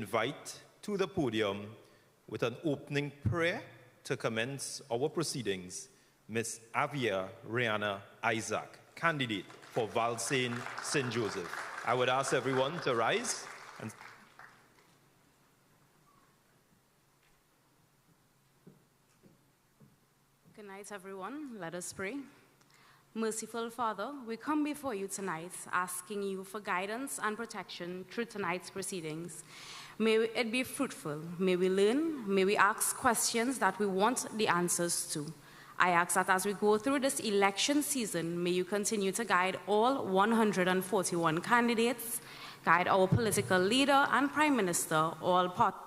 invite to the podium with an opening prayer to commence our proceedings, Ms. Avia Rihanna Isaac, candidate for Valsayn St. Joseph. I would ask everyone to rise. Good night, everyone. Let us pray. Merciful Father, we come before you tonight asking you for guidance and protection through tonight's proceedings. May it be fruitful. May we learn. May we ask questions that we want the answers to. I ask that as we go through this election season, may you continue to guide all 141 candidates, guide our political leader and Prime Minister, all parties.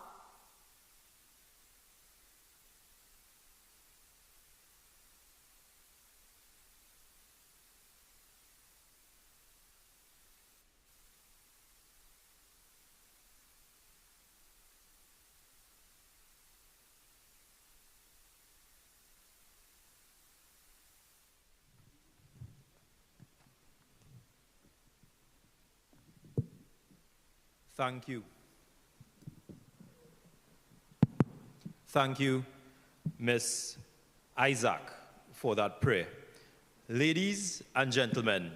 Thank you. Thank you, Ms. Isaac, for that prayer. Ladies and gentlemen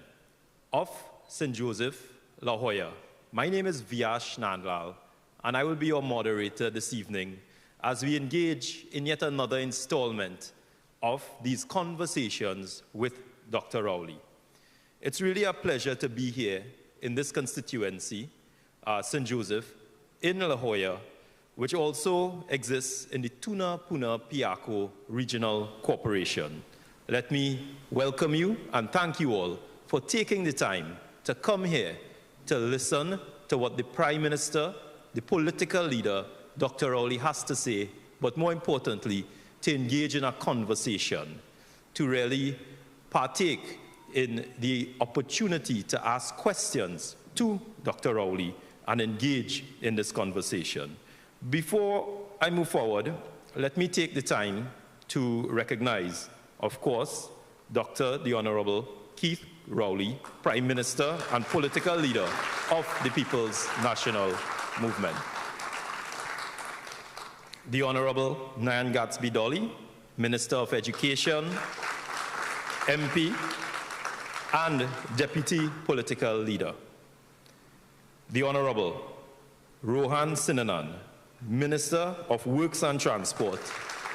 of St. Joseph, La Jolla, my name is Vyash Nandlal, and I will be your moderator this evening as we engage in yet another installment of these conversations with Dr. Rowley. It's really a pleasure to be here in this constituency, St. Joseph, in La Jolla, which also exists in the Tuna-Puna-Piako Regional Corporation. Let me welcome you and thank you all for taking the time to come here to listen to what the Prime Minister, the political leader, Dr. Rowley, has to say, but more importantly, to engage in a conversation, to really partake in the opportunity to ask questions to Dr. Rowley and engage in this conversation. Before I move forward, let me take the time to recognize, of course, the Honorable Keith Rowley, Prime Minister and political leader of the People's National Movement. The Honorable Nyan Gatsby Dolly, Minister of Education, MP, and Deputy Political Leader. The Honorable Rohan Sinanan, Minister of Works and Transport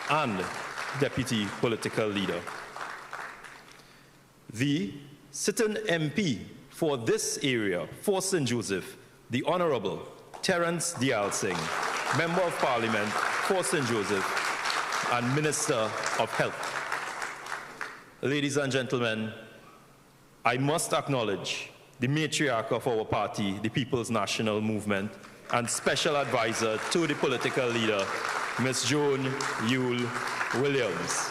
and Deputy Political Leader. The sitting MP for this area, for St. Joseph, the Honorable Terence Dialsing, Member of Parliament for St. Joseph and Minister of Health. Ladies and gentlemen, I must acknowledge the matriarch of our party, the People's National Movement, and special advisor to the political leader, Ms. Joan Yule Williams.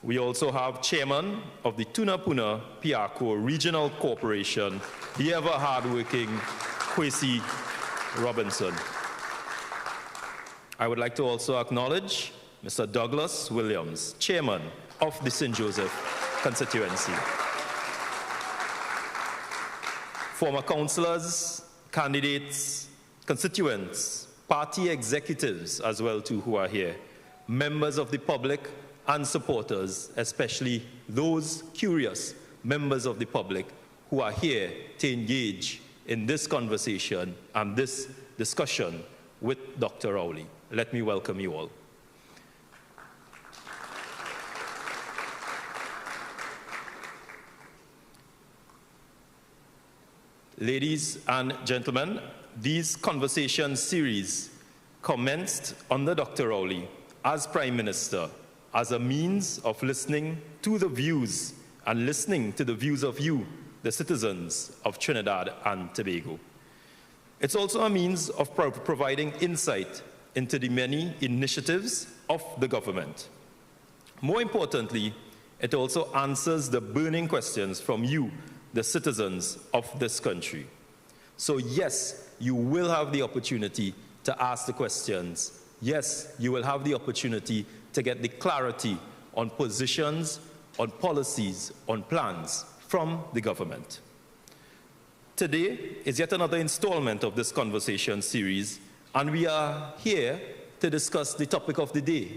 We also have chairman of the Tuna-Puna-Piako Regional Corporation, the ever hardworking Kwesi Robinson. I would like to also acknowledge Mr. Douglas Williams, chairman of the St. Joseph constituency. Former councillors, candidates, constituents, party executives as well too who are here, members of the public and supporters, especially those curious members of the public who are here to engage in this conversation and this discussion with Dr. Rowley. Let me welcome you all. Ladies and gentlemen, these conversation series commenced under Dr. Rowley as Prime Minister as a means of listening to the views and listening to the views of you, the citizens of Trinidad and Tobago. It's also a means of providing insight into the many initiatives of the government. More importantly, it also answers the burning questions from you, the citizens of this country. So yes, you will have the opportunity to ask the questions. Yes, you will have the opportunity to get the clarity on positions, on policies, on plans from the government. Today is yet another installment of this conversation series, and we are here to discuss the topic of the day.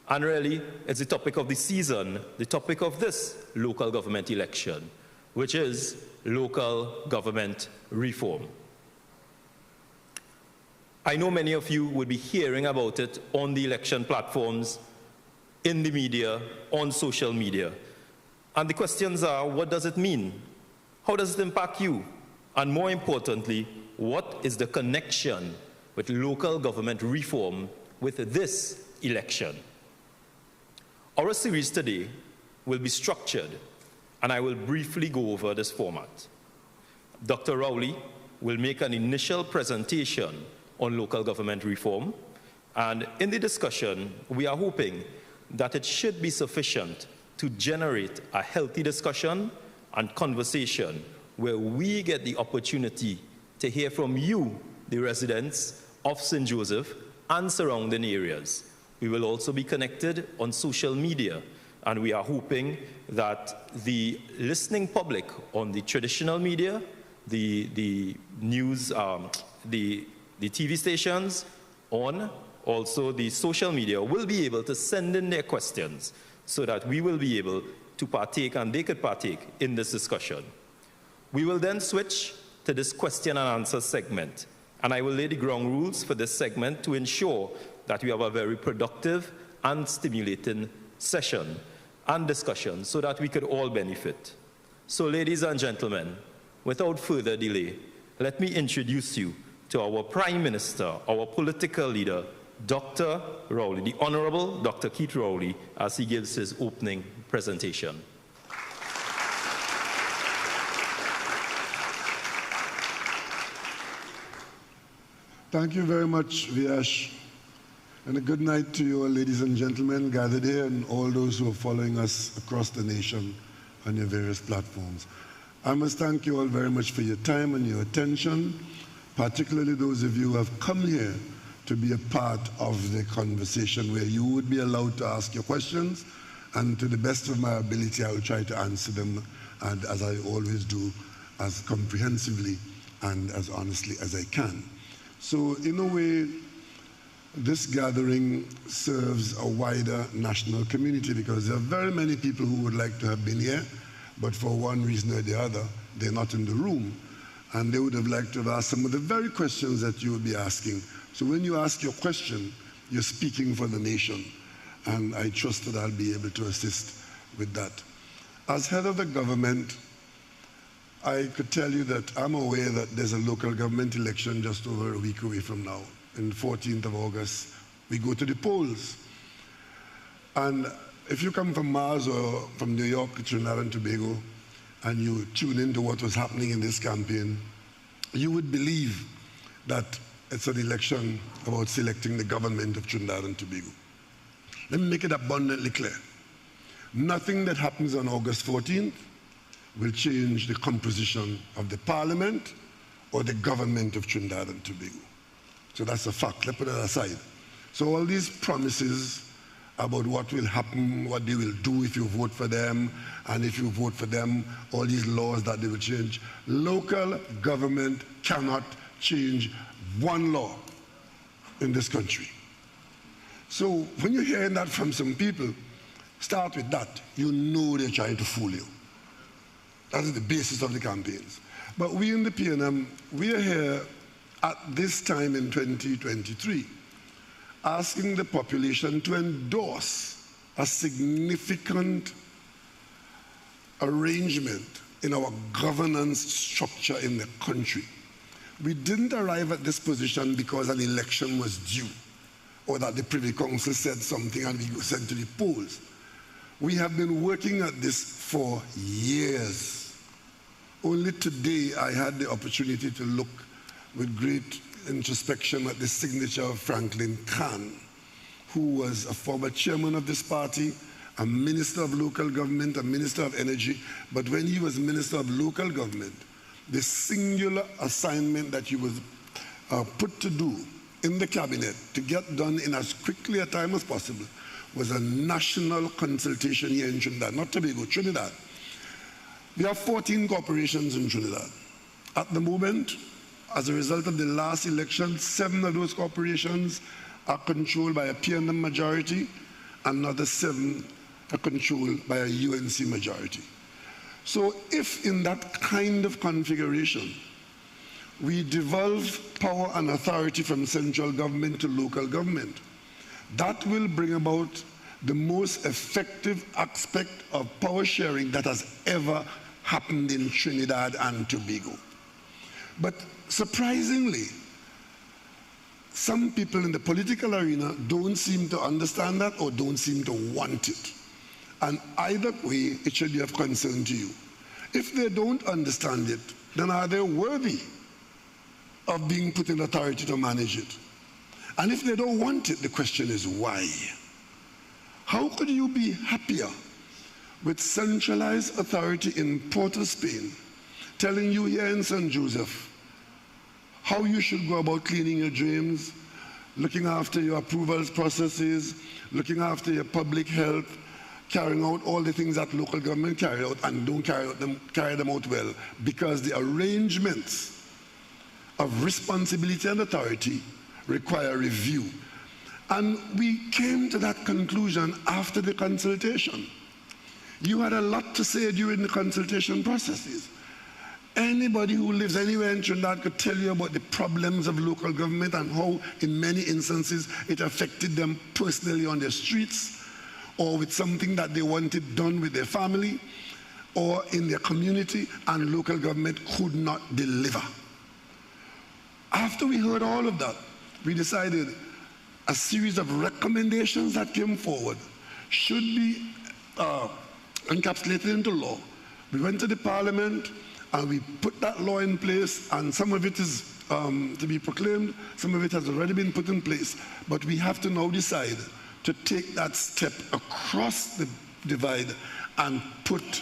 And really, it's the topic of the season, the topic of this local government election, which is local government reform. I know many of you would be hearing about it on the election platforms, in the media, on social media. And the questions are, what does it mean? How does it impact you? And more importantly, what is the connection with local government reform with this election? Our series today will be structured, and I will briefly go over this format. Dr. Rowley will make an initial presentation on local government reform, and in the discussion, we are hoping that it should be sufficient to generate a healthy discussion and conversation where we get the opportunity to hear from you, the residents of St. Joseph and surrounding areas. We will also be connected on social media, and we are hoping that the listening public on the traditional media, the news, the TV stations, on also the social media will be able to send in their questions so that we will be able to partake and they could partake in this discussion. We will then switch to this question and answer segment, and I will lay the ground rules for this segment to ensure that we have a very productive and stimulating session and discussion so that we could all benefit. So, ladies and gentlemen, without further delay, let me introduce you to our Prime Minister, our political leader, Dr. Rowley, the Honorable Dr. Keith Rowley, as he gives his opening presentation. Thank you very much, Viash. And a good night to you all, ladies and gentlemen gathered here, and all those who are following us across the nation on your various platforms. I must thank you all very much for your time and your attention, particularly those of you who have come here to be a part of the conversation where you would be allowed to ask your questions, and to the best of my ability, I will try to answer them, and as I always do, as comprehensively and as honestly as I can. So in a way, this gathering serves a wider national community because there are very many people who would like to have been here, but for one reason or the other, they're not in the room. And they would have liked to have asked some of the very questions that you would be asking. So when you ask your question, you're speaking for the nation. And I trust that I'll be able to assist with that. As head of the government, I could tell you that I'm aware that there's a local government election just over a week away from now. On the 14th of August, we go to the polls. And if you come from Mars or from New York, Trinidad and Tobago, and you tune into what was happening in this campaign, you would believe that it's an election about selecting the government of Trinidad and Tobago. Let me make it abundantly clear. Nothing that happens on August 14th will change the composition of the parliament or the government of Trinidad and Tobago. So that's a fact. Let's put it aside. So all these promises about what will happen, what they will do if you vote for them, and if you vote for them, all these laws that they will change. Local government cannot change one law in this country. So when you're hearing that from some people, start with that. You know they're trying to fool you. That is the basis of the campaigns. But we in the PNM, we are here at this time in 2023, asking the population to endorse a significant arrangement in our governance structure in the country. We didn't arrive at this position because an election was due, or that the Privy Council said something and we were sent to the polls. We have been working at this for years. Only today I had the opportunity to look with great introspection at the signature of Franklin Khan, who was a former chairman of this party, a minister of local government, a minister of energy. But when he was minister of local government, the singular assignment that he was put to do in the cabinet to get done in as quickly a time as possible was a national consultation here in Trinidad, not Tobago, Trinidad. We have 14 corporations in Trinidad. At the moment, as a result of the last election, 7 of those corporations are controlled by a PNM majority, and another 7 are controlled by a UNC majority. So if in that kind of configuration, we devolve power and authority from central government to local government, that will bring about the most effective aspect of power sharing that has ever happened in Trinidad and Tobago. But surprisingly, some people in the political arena don't seem to understand that or don't seem to want it. And either way, it should be of concern to you. If they don't understand it, then are they worthy of being put in authority to manage it? And if they don't want it, the question is why? How could you be happier with centralized authority in Port of Spain telling you here in St. Joseph how you should go about cleaning your drains, looking after your approvals processes, looking after your public health, carrying out all the things that local government carry out and don't carry them out well, because the arrangements of responsibility and authority require review. And we came to that conclusion after the consultation. You had a lot to say during the consultation processes. Anybody who lives anywhere in Trinidad could tell you about the problems of local government and how, in many instances, it affected them personally on their streets, or with something that they wanted done with their family, or in their community, and local government could not deliver. After we heard all of that, we decided a series of recommendations that came forward should be encapsulated into law. We went to the Parliament, and we put that law in place, and some of it is to be proclaimed, some of it has already been put in place. But we have to now decide to take that step across the divide and put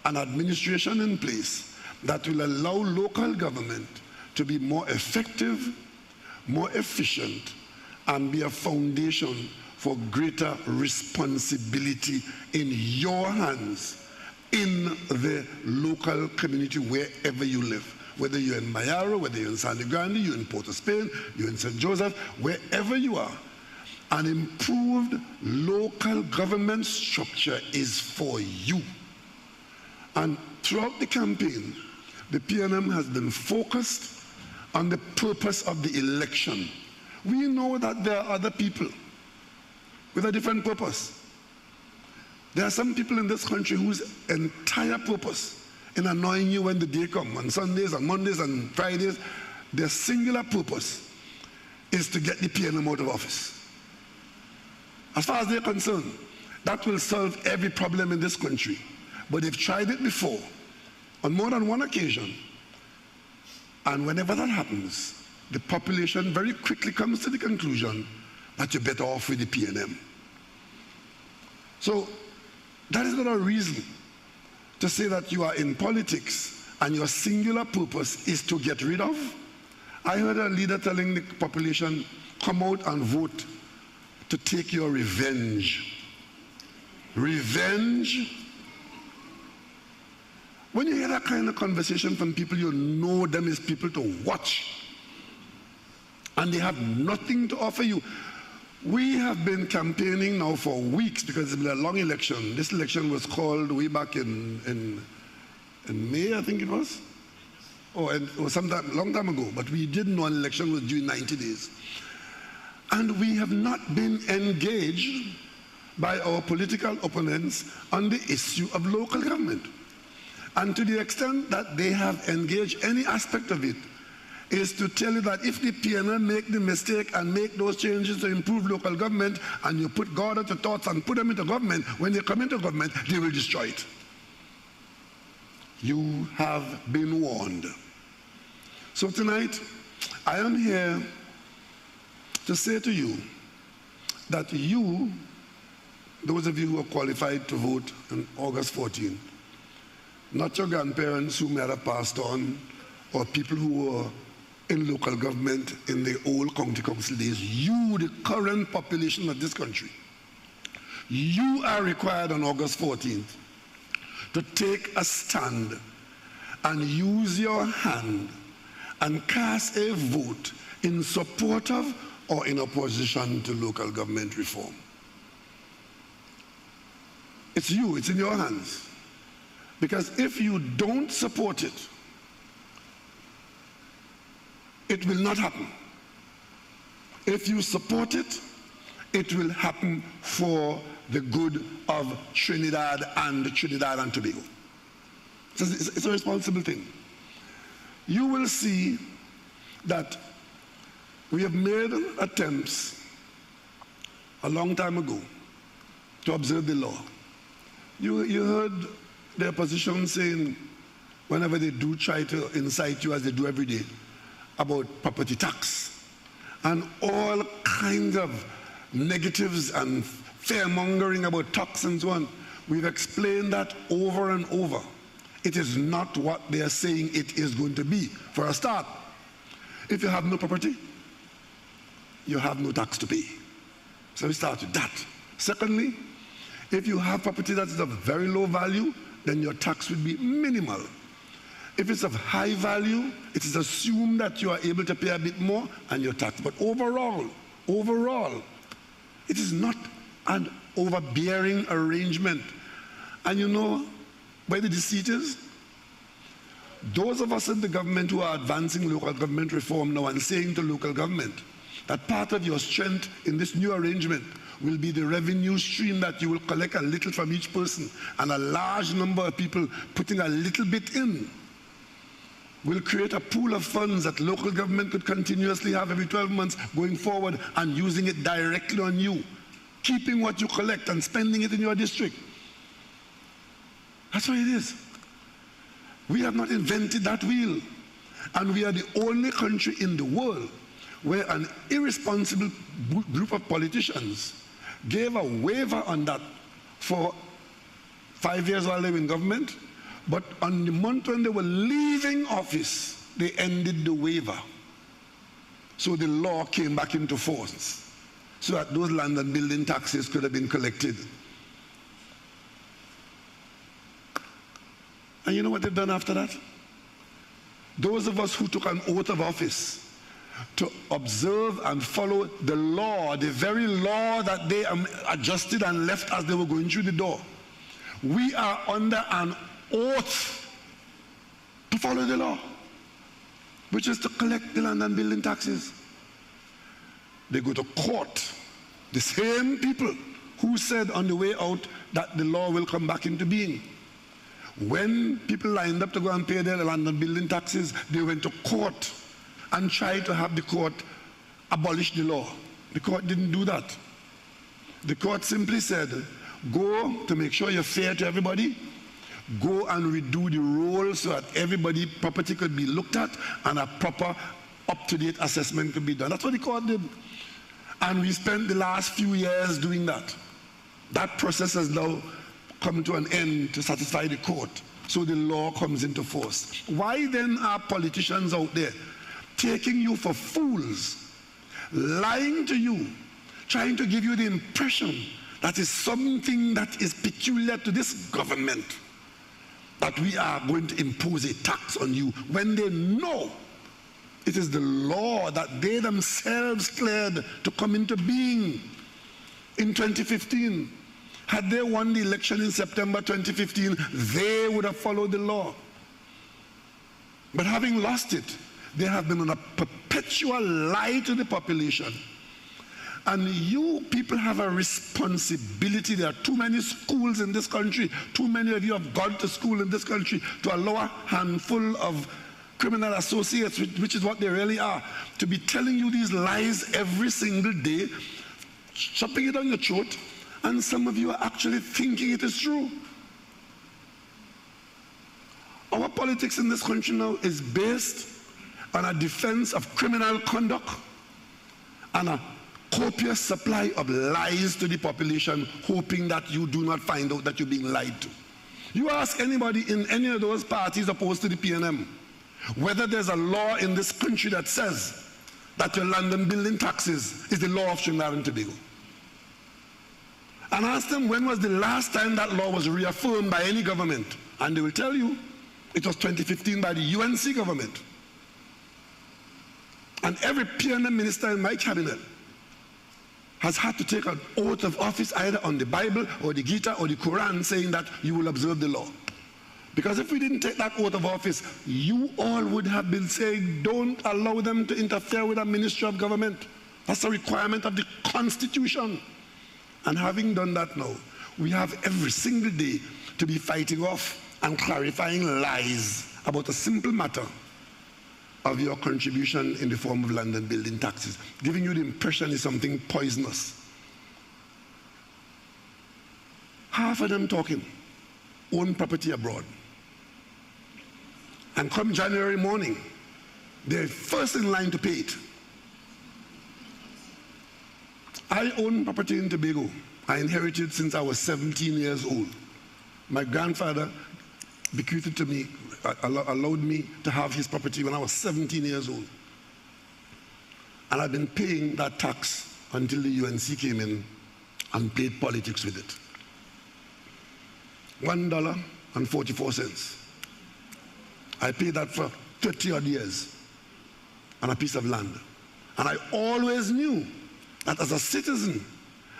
an administration in place that will allow local government to be more effective, more efficient, and be a foundation for greater responsibility in your hands in the local community wherever you live. Whether you're in Mayaro, whether you're in San Grande, you're in Port of Spain, you're in St. Joseph, wherever you are, an improved local government structure is for you. And throughout the campaign, the PNM has been focused on the purpose of the election. We know that there are other people with a different purpose. There are some people in this country whose entire purpose in annoying you when the day comes, on Sundays, on Mondays, and Fridays, their singular purpose is to get the PNM out of office. As far as they're concerned, that will solve every problem in this country. But they've tried it before, on more than one occasion. And whenever that happens, the population very quickly comes to the conclusion that you're better off with the PNM. So that is not a reason to say that you are in politics and your singular purpose is to get rid of. I heard a leader telling the population, come out and vote to take your revenge. Revenge? When you hear that kind of conversation from people, you know them as people to watch. And they have nothing to offer you. We have been campaigning now for weeks because it's been a long election. This election was called way back in May, I think it was. Or sometime, long time ago. But we didn't know an election was due in 90 days. And we have not been engaged by our political opponents on the issue of local government. And to the extent that they have engaged any aspect of it, is to tell you that if the PNM make the mistake and make those changes to improve local government, and you put God out of thoughts and put them into government, when they come into government, they will destroy it. You have been warned. So tonight, I am here to say to you that you, those of you who are qualified to vote on August 14th, not your grandparents who may have passed on, or people who were in local government in the old county council days, you, the current population of this country, you are required on August 14th to take a stand and use your hand and cast a vote in support of or in opposition to local government reform. It's you, it's in your hands. Because if you don't support it, it will not happen. If you support it, it will happen for the good of Trinidad and Tobago. It's a responsible thing. You will see that we have made attempts a long time ago to observe the law. You heard the opposition saying, whenever they do try to incite you, as they do every day, about property tax and all kinds of negatives and fear-mongering about tax and so on. We've explained that over and over. It is not what they are saying it is going to be. For a start, if you have no property, you have no tax to pay. So we start with that. Secondly, if you have property that is of very low value, then your tax would be minimal. If it's of high value, it is assumed that you are able to pay a bit more and your tax. But overall, it is not an overbearing arrangement. And you know where the deceit is? Those of us in the government who are advancing local government reform now and saying to local government that part of your strength in this new arrangement will be the revenue stream that you will collect a little from each person, and a large number of people putting a little bit in will create a pool of funds that local government could continuously have every 12 months going forward and using it directly on you, keeping what you collect and spending it in your district. That's what it is. We have not invented that wheel, and we are the only country in the world where an irresponsible group of politicians gave a waiver on that for 5 years while they were in government, but on the month when they were leaving office, they ended the waiver. So the law came back into force, so that those land and building taxes could have been collected. And you know what they've done after that? Those of us who took an oath of office to observe and follow the law, the very law that they adjusted and left as they were going through the door, we are under an oath to follow the law, which is to collect the land and building taxes. They go to court. The same people who said on the way out that the law will come back into being. When people lined up to go and pay their land and building taxes, they went to court and tried to have the court abolish the law. The court didn't do that. The court simply said, go to make sure you're fair to everybody, go and redo the rules so that everybody's property could be looked at and a proper up-to-date assessment could be done. That's what the court did. And we spent the last few years doing that. That process has now come to an end to satisfy the court. So the law comes into force. Why then are politicians out there taking you for fools, lying to you, trying to give you the impression that is something that is peculiar to this government, that we are going to impose a tax on you, when they know it is the law that they themselves cleared to come into being in 2015. Had they won the election in September 2015, they would have followed the law. But having lost it, they have been on a perpetual lie to the population. And you people have a responsibility. There are too many schools in this country. Too many of you have gone to school in this country to allow a handful of criminal associates, which is what they really are, to be telling you these lies every single day, chopping it on your throat, and some of you are actually thinking it is true. Our politics in this country now is based on a defense of criminal conduct and a copious supply of lies to the population, hoping that you do not find out that you're being lied to. You ask anybody in any of those parties opposed to the PNM whether there's a law in this country that says that your land and building taxes is the law of Trinidad and Tobago. And ask them when was the last time that law was reaffirmed by any government, and they will tell you It was 2015 by the UNC government. And every PNM minister in my cabinet has had to take an oath of office either on the Bible or the Gita or the Quran saying that you will observe the law. Because if we didn't take that oath of office, you all would have been saying, don't allow them to interfere with a ministry of government. That's a requirement of the Constitution. And having done that now, we have every single day to be fighting off and clarifying lies about a simple matter of your contribution in the form of land and building taxes, giving you the impression it's something poisonous. Half of them talking, own property abroad. And come January morning, they're first in line to pay it. I own property in Tobago. I inherited since I was 17 years old. My grandfather bequeathed to me, allowed me to have his property when I was 17 years old. And I've been paying that tax until the UNC came in and played politics with it. $1.44. I paid that for 30 odd years on a piece of land. And I always knew that as a citizen,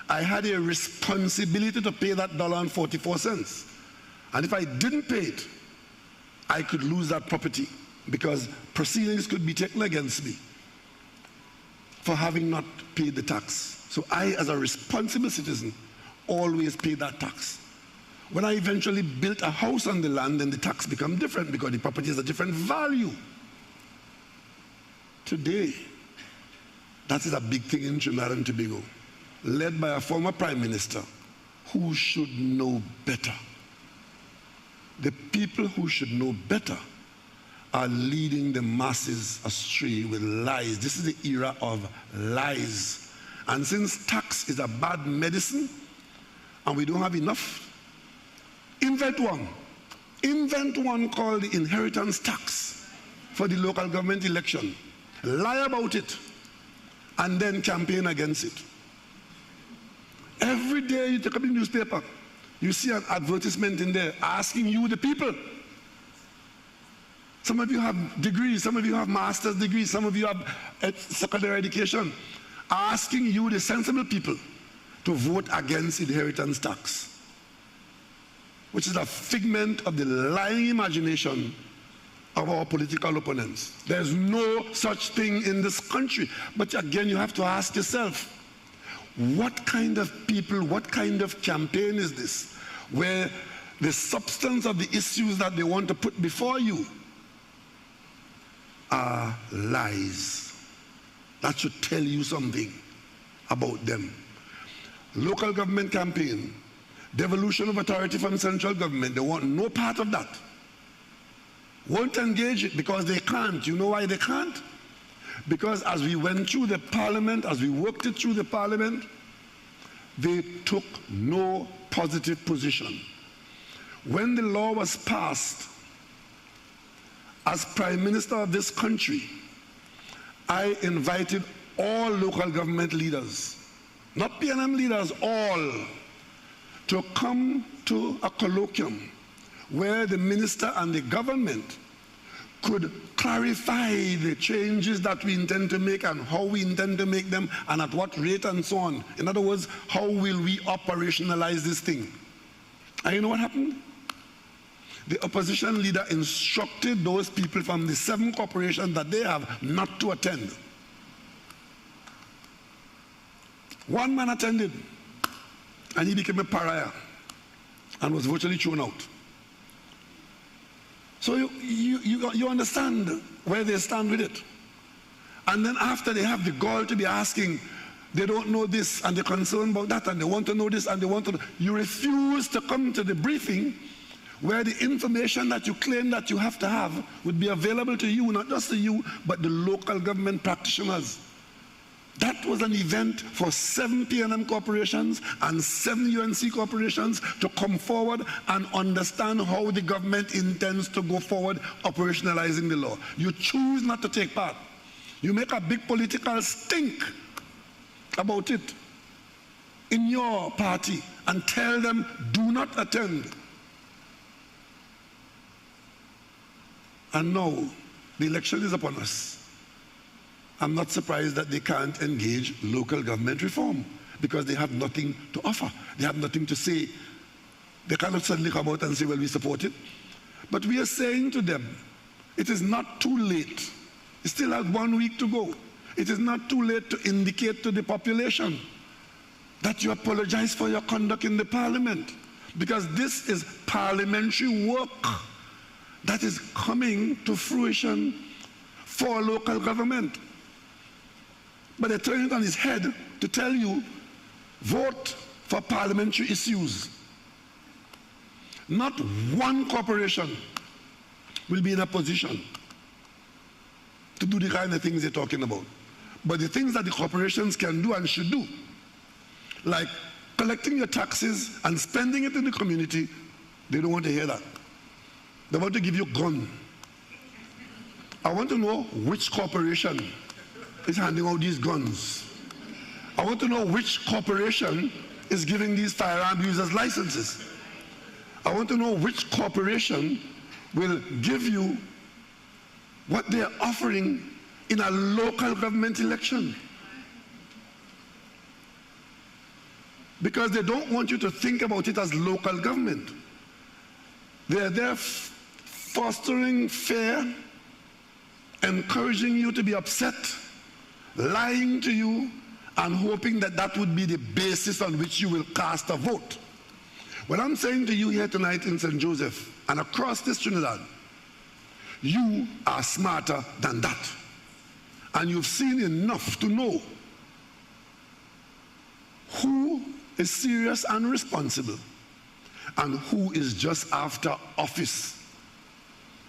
I had a responsibility to pay that $1.44. And if I didn't pay it, I could lose that property because proceedings could be taken against me for having not paid the tax. So I, as a responsible citizen, always paid that tax. When I eventually built a house on the land, then the tax became different because the property has a different value. Today, that is a big thing in Trinidad and Tobago, led by a former prime minister who should know better. The people who should know better are leading the masses astray with lies. This is the era of lies. And since tax is a bad medicine and we don't have enough, invent one. Invent one called the inheritance tax for the local government election. Lie about it and then campaign against it. Every day you take up the newspaper, you see an advertisement in there asking you, the people. Some of you have degrees, some of you have master's degrees, some of you have secondary education, asking you, the sensible people, to vote against inheritance tax, which is a figment of the lying imagination of our political opponents. There's no such thing in this country. But again, you have to ask yourself, what kind of people, what kind of campaign is this, where the substance of the issues that they want to put before you are lies? That should tell you something about them. Local government campaign, devolution of authority from central government, they want no part of that. Won't engage it because they can't. You know why they can't? Because as we went through the parliament, as we worked it through the parliament, they took no positive position. When the law was passed, as Prime Minister of this country, I invited all local government leaders, not PNM leaders, all, to come to a colloquium where the minister and the government could clarify the changes that we intend to make and how we intend to make them and at what rate and so on. In other words, how will we operationalize this thing? And you know what happened? The opposition leader instructed those people from the 7 corporations that they have not to attend. One man attended and he became a pariah and was virtually thrown out. So you understand where they stand with it. And then after they have the gall to be asking, they don't know this and they're concerned about that and they want to know this and they want to know. You refuse to come to the briefing where the information that you claim that you have to have would be available to you, not just to you, but the local government practitioners. That was an event for 7 PNM corporations and 7 UNC corporations to come forward and understand how the government intends to go forward operationalizing the law. You choose not to take part. You make a big political stink about it in your party and tell them, do not attend. And now, the election is upon us. I'm not surprised that they can't engage local government reform because they have nothing to offer. They have nothing to say. They cannot suddenly come out and say, well, we support it. But we are saying to them, it is not too late. You still have 1 week to go. It is not too late to indicate to the population that you apologize for your conduct in the parliament, because this is parliamentary work that is coming to fruition for local government. But they turn it on its head to tell you, vote for parliamentary issues. Not one corporation will be in a position to do the kind of things they're talking about. But the things that the corporations can do and should do, like collecting your taxes and spending it in the community, they don't want to hear that. They want to give you a gun. I want to know which corporation is handing out these guns. I want to know which corporation is giving these firearm users licenses. I want to know which corporation will give you what they are offering in a local government election. Because they don't want you to think about it as local government. They are there fostering fear, encouraging you to be upset, lying to you, and hoping that that would be the basis on which you will cast a vote. What I'm saying to you here tonight in St. Joseph and across this Trinidad, you are smarter than that. And you've seen enough to know who is serious and responsible and who is just after office,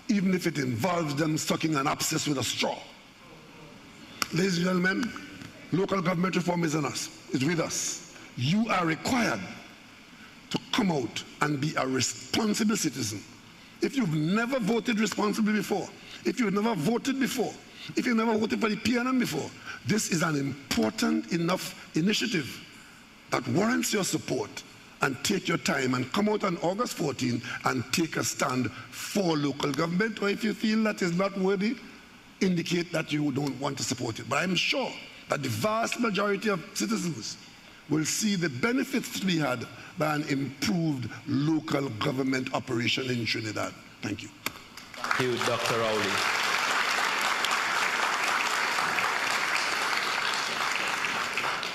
even if it involves them sucking an abscess with a straw. Ladies and gentlemen, local government reform is on us. It's with us. You are required to come out and be a responsible citizen. If you've never voted responsibly before, if you've never voted before, if you've never voted for the PNM before, this is an important enough initiative that warrants your support, and take your time and come out on August 14 and take a stand for local government, or if you feel that is not worthy, indicate that you don't want to support it. But I'm sure that the vast majority of citizens will see the benefits to be had by an improved local government operation in Trinidad. Thank you. Thank you, Dr. Rowley.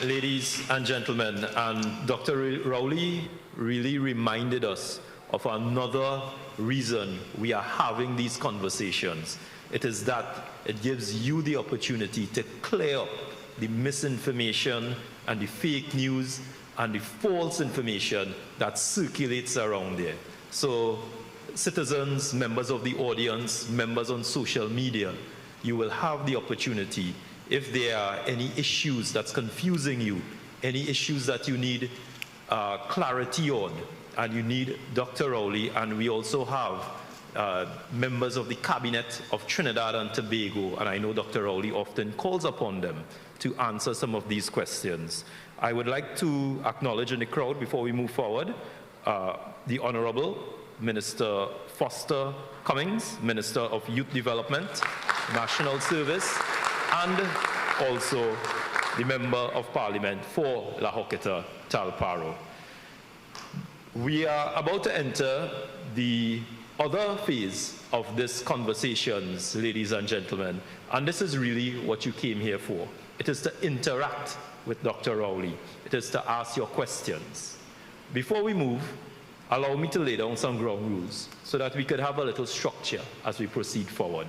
Ladies and gentlemen, and Dr. Rowley really reminded us of another reason we are having these conversations. It is that it gives you the opportunity to clear up the misinformation and the fake news and the false information that circulates around there. So citizens, members of the audience, members on social media, you will have the opportunity, if there are any issues that's confusing you, any issues that you need clarity on, and you need Dr. Rowley, and we also have members of the Cabinet of Trinidad and Tobago, and I know Dr. Rowley often calls upon them to answer some of these questions. I would like to acknowledge in the crowd, before we move forward, the Honorable Minister Foster Cummings, Minister of Youth Development, National Service, and also the Member of Parliament for La Hoqueta Talparo. We are about to enter the other phase of these conversations, ladies and gentlemen, and this is really what you came here for. It is to interact with Dr. Rowley. It is to ask your questions. Before we move, allow me to lay down some ground rules so that we could have a little structure as we proceed forward.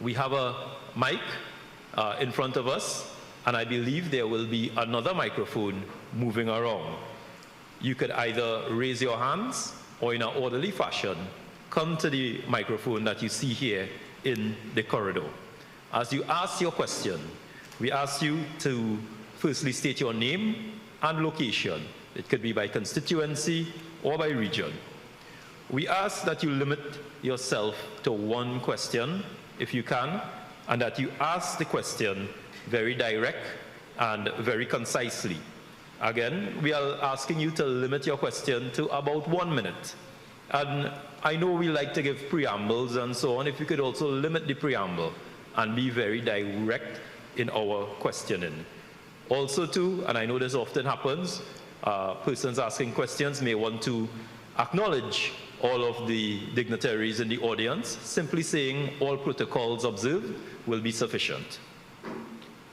We have a mic in front of us, and I believe there will be another microphone moving around. You could either raise your hands or in an orderly fashion, come to the microphone that you see here in the corridor. As you ask your question, we ask you to firstly state your name and location. It could be by constituency or by region. We ask that you limit yourself to one question, if you can, and that you ask the question very direct and very concisely. Again, we are asking you to limit your question to about 1 minute. And I know we like to give preambles and so on. If we could also limit the preamble and be very direct in our questioning. Also too, and I know this often happens, persons asking questions may want to acknowledge all of the dignitaries in the audience. Simply saying all protocols observed will be sufficient.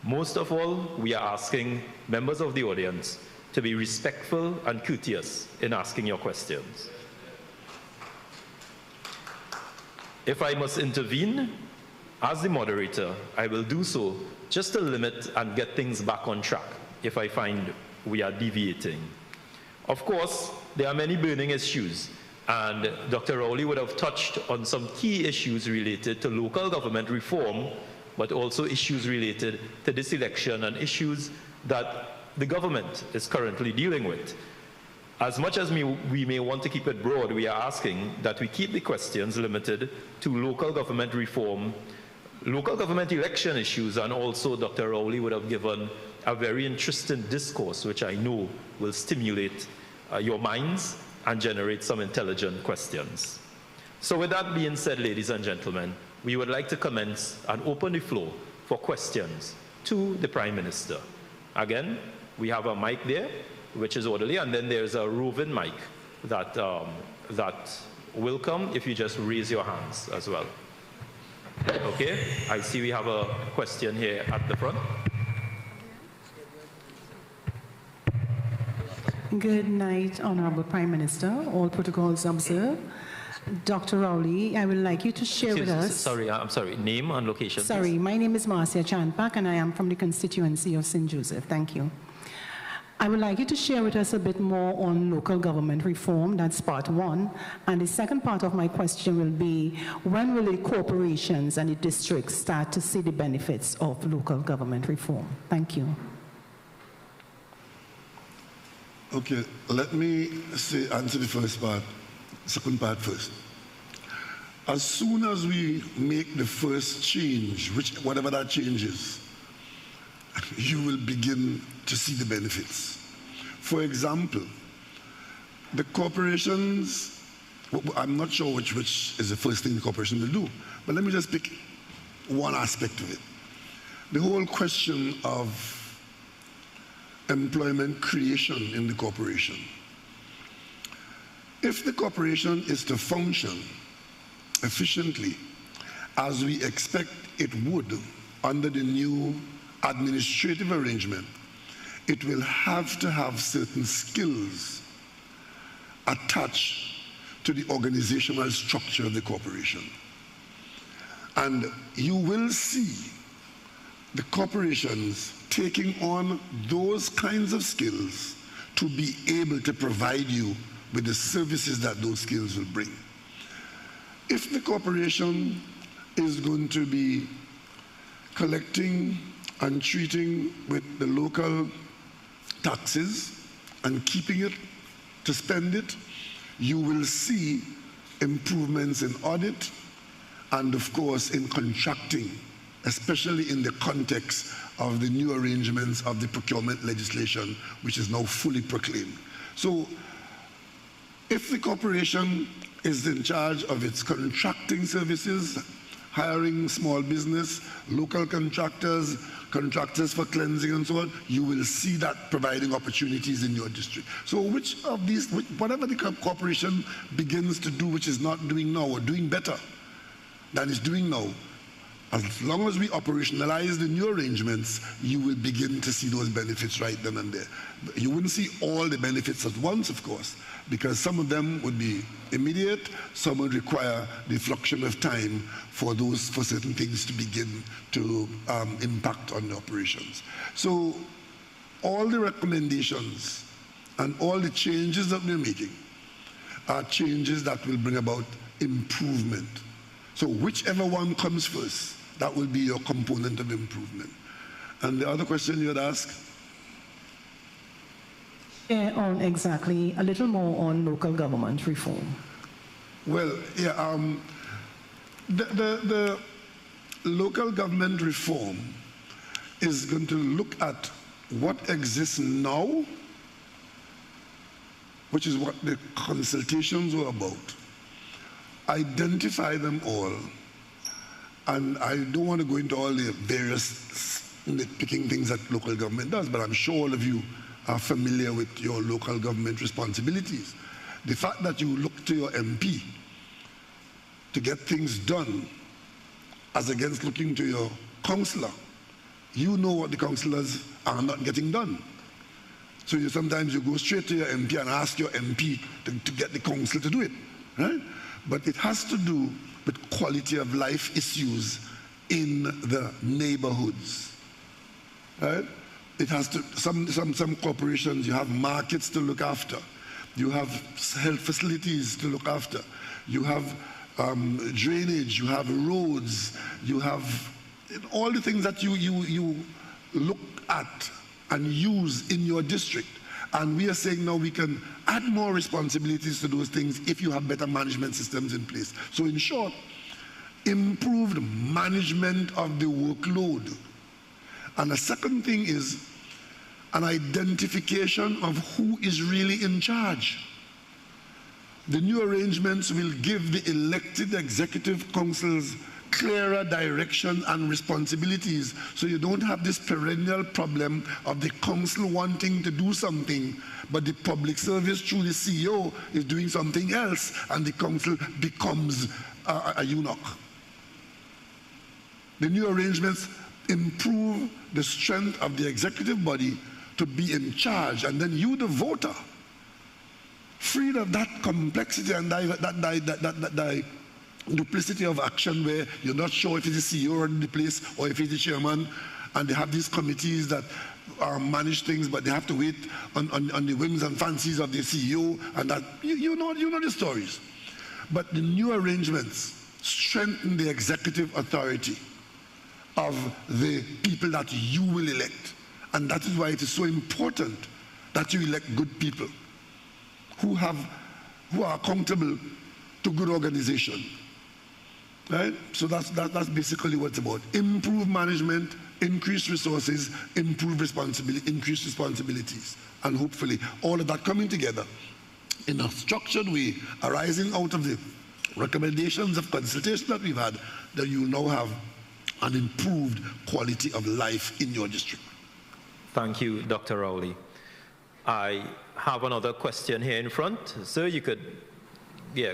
Most of all, we are asking members of the audience to be respectful and courteous in asking your questions. If I must intervene as the moderator, I will do so just to limit and get things back on track if I find we are deviating. Of course, there are many burning issues, and Dr. Rowley would have touched on some key issues related to local government reform, but also issues related to this election and issues that the government is currently dealing with. As much as we may want to keep it broad, we are asking that we keep the questions limited to local government reform, local government election issues, and also Dr. Rowley would have given a very interesting discourse, which I know will stimulate your minds and generate some intelligent questions. So with that being said, ladies and gentlemen, we would like to commence and open the floor for questions to the Prime Minister. Again, we have a mic there, which is orderly, and then there's a roving mic that, that will come if you just raise your hands as well. Okay, I see we have a question here at the front. Good night, Honorable Prime Minister. All protocols observed. Dr. Rowley, I would like you to share with us... Sorry, I'm sorry. Name and location, Sorry, please. my name is Marcia Chanpak, and I am from the constituency of St. Joseph. Thank you. I would like you to share with us a bit more on local government reform. That's part one. And the second part of my question will be, when will the corporations and the districts start to see the benefits of local government reform? Thank you. Okay, let me answer the first part, second part first. As soon as we make the first change, whatever that change is, you will begin to see the benefits. For example, the corporations, I'm not sure which is the first thing the corporation will do, but let me just pick one aspect of it. The whole question of employment creation in the corporation. If the corporation is to function efficiently, as we expect it would under the new administrative arrangement, it will have to have certain skills attached to the organizational structure of the corporation. And you will see the corporations taking on those kinds of skills to be able to provide you with the services that those skills will bring. If the corporation is going to be collecting and treating with the local taxes and keeping it to spend it, you will see improvements in audit and, of course, in contracting, especially in the context of the new arrangements of the procurement legislation, which is now fully proclaimed. So if the corporation is in charge of its contracting services, hiring small business, local contractors, contractors for cleansing and so on, you will see that providing opportunities in your district. So which of these, whatever the corporation begins to do which is not doing now or doing better than it's doing now, as long as we operationalize the new arrangements, you will begin to see those benefits right then and there. You wouldn't see all the benefits at once, of course, because some of them would be immediate, some would require the fluctuation of time for certain things to begin to impact on the operations. So all the recommendations and all the changes that we're making are changes that will bring about improvement. So whichever one comes first, that will be your component of improvement. And the other question you had asked? Yeah, on exactly, a little more on local government reform. Well, yeah, the local government reform is going to look at what exists now, which is what the consultations were about. identify them all. And I don't want to go into all the various nitpicking things that local government does, but I'm sure all of you are familiar with your local government responsibilities. The fact that you look to your MP to get things done as against looking to your councillor, you know what the councillors are not getting done. So sometimes you go straight to your MP and ask your MP to get the council to do it, right? But it has to do with quality of life issues in the neighborhoods, right? It has to, some corporations, you have markets to look after, you have health facilities to look after, you have drainage, you have roads, you have all the things that you look at and use in your district. And we are saying now we can add more responsibilities to those things if you have better management systems in place. So in short, improved management of the workload. And the second thing is an identification of who is really in charge. The new arrangements will give the elected executive councils clearer direction and responsibilities, so you don't have this perennial problem of the council wanting to do something, but the public service through the CEO is doing something else, and the council becomes a eunuch. The new arrangements improve the strength of the executive body to be in charge, and then you, the voter, freed of that complexity and that duplicity of action where you're not sure if it's the CEO running the place or if it's the chairman, and they have these committees that manage things, but they have to wait on the whims and fancies of the CEO, and that you know the stories. But the new arrangements strengthen the executive authority of the people that you will elect, and that is why it is so important that you elect good people who are accountable to good organization. Right? So that's basically what it's about. Improve management, increase resources, increase responsibilities, and hopefully all of that coming together in a structured way, arising out of the recommendations of consultation that we've had, that you now have an improved quality of life in your district. Thank you, Dr. Rowley. I have another question here in front. Sir, you could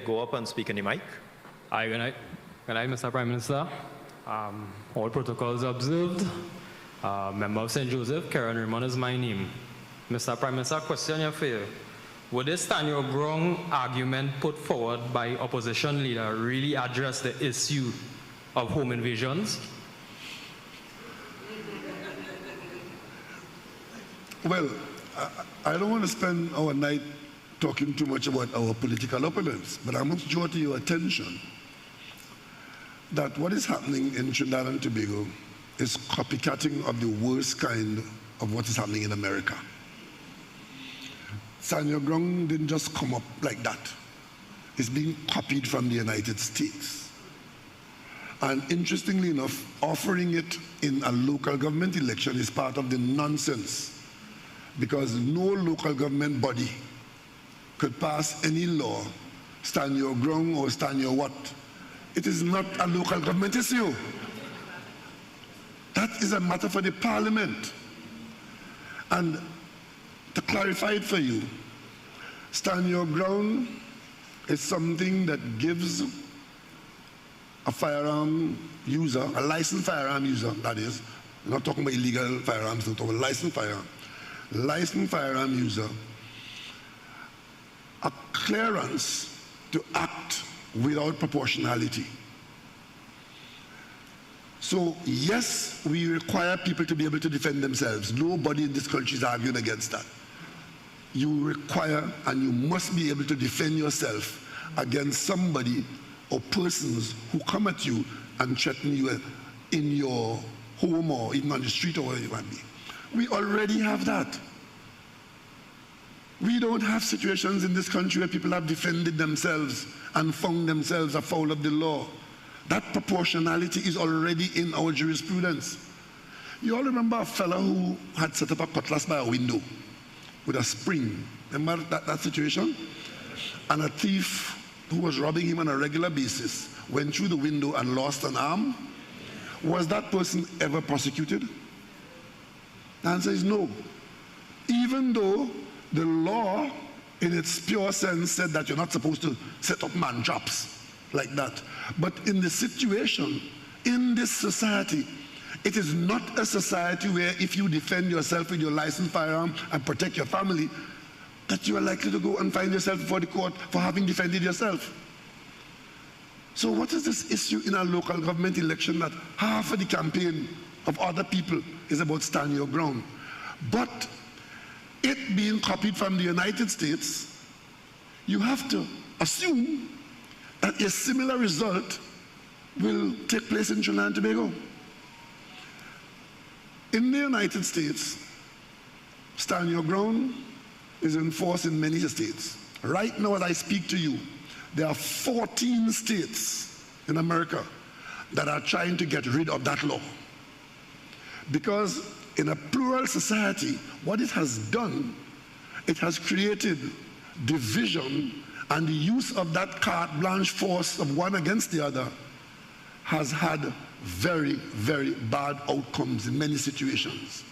go up and speak in the mic. Hi, good night. Good night, Mr. Prime Minister. All protocols observed. Member of St. Joseph, Karen Raymond is my name. Mr. Prime Minister, question here for you. Would this stand your ground argument put forward by opposition leader really address the issue of home invasions? Well, I don't want to spend our night talking too much about our political opponents, but I must draw to your attention that what is happening in Trinidad and Tobago is copycatting of the worst kind of what is happening in America. Sanya Grong didn't just come up like that. It's being copied from the United States. And interestingly enough, offering it in a local government election is part of the nonsense, because no local government body could pass any law, stand your ground or stand your what. It is not a local government issue. That is a matter for the parliament. And to clarify it for you, stand your ground is something that gives a firearm user, a licensed firearm user, that is, we're not talking about illegal firearms, we're talking about licensed firearm user, a clearance to act without proportionality. So yes, we require people to be able to defend themselves. Nobody in this country is arguing against that. You require and you must be able to defend yourself against somebody or persons who come at you and threaten you in your home or even on the street or wherever it might be. We already have that. We don't have situations in this country where people have defended themselves and found themselves afoul of the law. That proportionality is already in our jurisprudence. You all remember a fellow who had set up a cutlass by a window with a spring. Remember that situation? And a thief who was robbing him on a regular basis went through the window and lost an arm, was that person ever prosecuted? The answer is no. Even though the law, in its pure sense, said that you're not supposed to set up man traps like that. But in the situation, in this society, it is not a society where if you defend yourself with your licensed firearm and protect your family, that you are likely to go and find yourself before the court for having defended yourself. So what is this issue in our local government election that half of the campaign of other people is about stand your ground? But it being copied from the United States, you have to assume that a similar result will take place in Trinidad and Tobago. In the United States, stand your ground is enforced in many states. Right now, as I speak to you, there are 14 states in America that are trying to get rid of that law. Because in a plural society, what it has done, it has created division, and the use of that carte blanche force of one against the other has had very, very bad outcomes in many situations.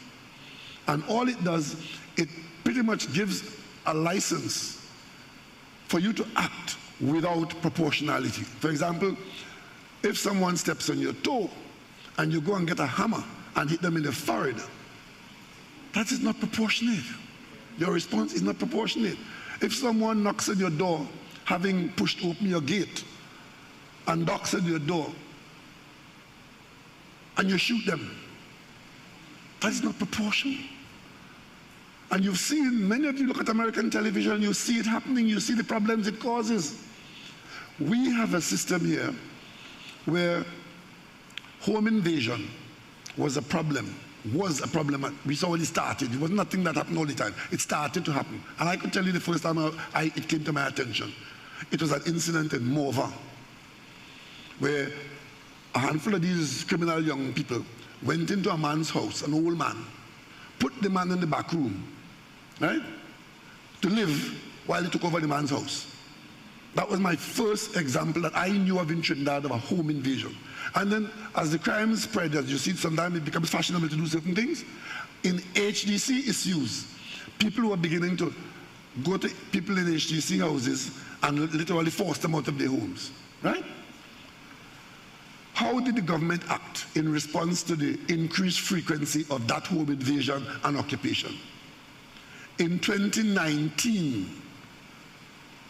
And all it does, it pretty much gives a license for you to act without proportionality. For example, if someone steps on your toe and you go and get a hammer and hit them in the forehead, that is not proportionate. Your response is not proportionate. If someone knocks on your door, having pushed open your gate, and knocks on your door, and you shoot them, that is not proportional. And you've seen, many of you look at American television, you see it happening, you see the problems it causes. We have a system here where home invasion was a problem. We saw when it started. It was nothing that happened all the time. It started to happen. And I could tell you the first time it came to my attention. It was an incident in Mova, where a handful of these criminal young people went into a man's house, an old man, put the man in the back room, right, to live while they took over the man's house. That was my first example that I knew of in Trinidad of a home invasion. And then as the crime spread, as you see, sometimes it becomes fashionable to do certain things. In HDC issues, people were beginning to go to people in HDC houses and literally force them out of their homes, right? How did the government act in response to the increased frequency of that home invasion and occupation? In 2019,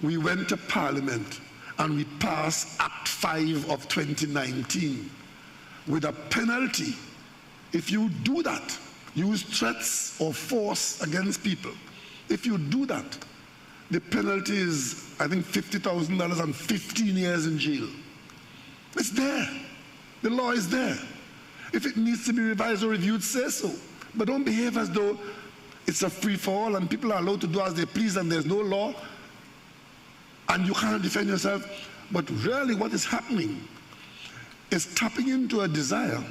we went to Parliament and we passed Act 5 of 2019 with a penalty. If you do that, use threats or force against people, if you do that, the penalty is, I think, $50,000 and 15 years in jail. It's there. The law is there. If it needs to be revised or reviewed, say so. But don't behave as though it's a free-for-all and people are allowed to do as they please and there's no law and you cannot defend yourself. But really what is happening is tapping into a desire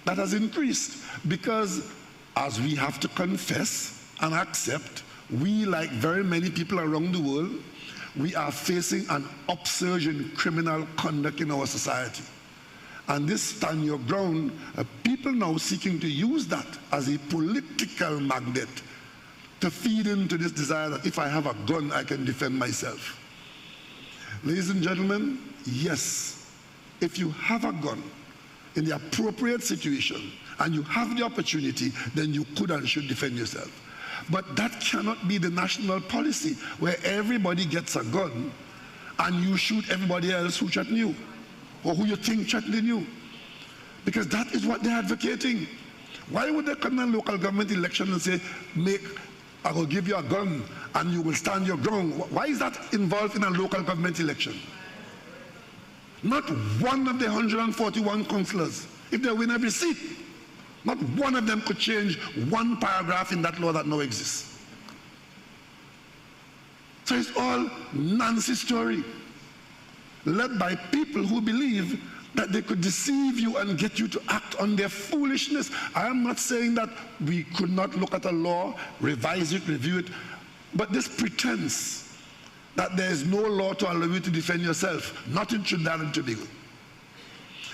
that has increased, because as we have to confess and accept, we, like very many people around the world, we are facing an upsurge in criminal conduct in our society. And this stand your ground, people now seeking to use that as a political magnet to feed into this desire that if I have a gun, I can defend myself. Ladies and gentlemen, yes, if you have a gun in the appropriate situation and you have the opportunity, then you could and should defend yourself. But that cannot be the national policy where everybody gets a gun and you shoot everybody else who threaten you or who you think threatening you. Because that is what they're advocating. Why would they come in a local government election and say, I will give you a gun and you will stand your ground? Why is that involved in a local government election? Not one of the 141 councillors, if they win every seat, not one of them could change one paragraph in that law that now exists. So it's all Nancy story, led by people who believe that they could deceive you and get you to act on their foolishness. I am not saying that we could not look at a law, revise it, review it, but this pretense that there is no law to allow you to defend yourself, not in Trinidad and Tobago.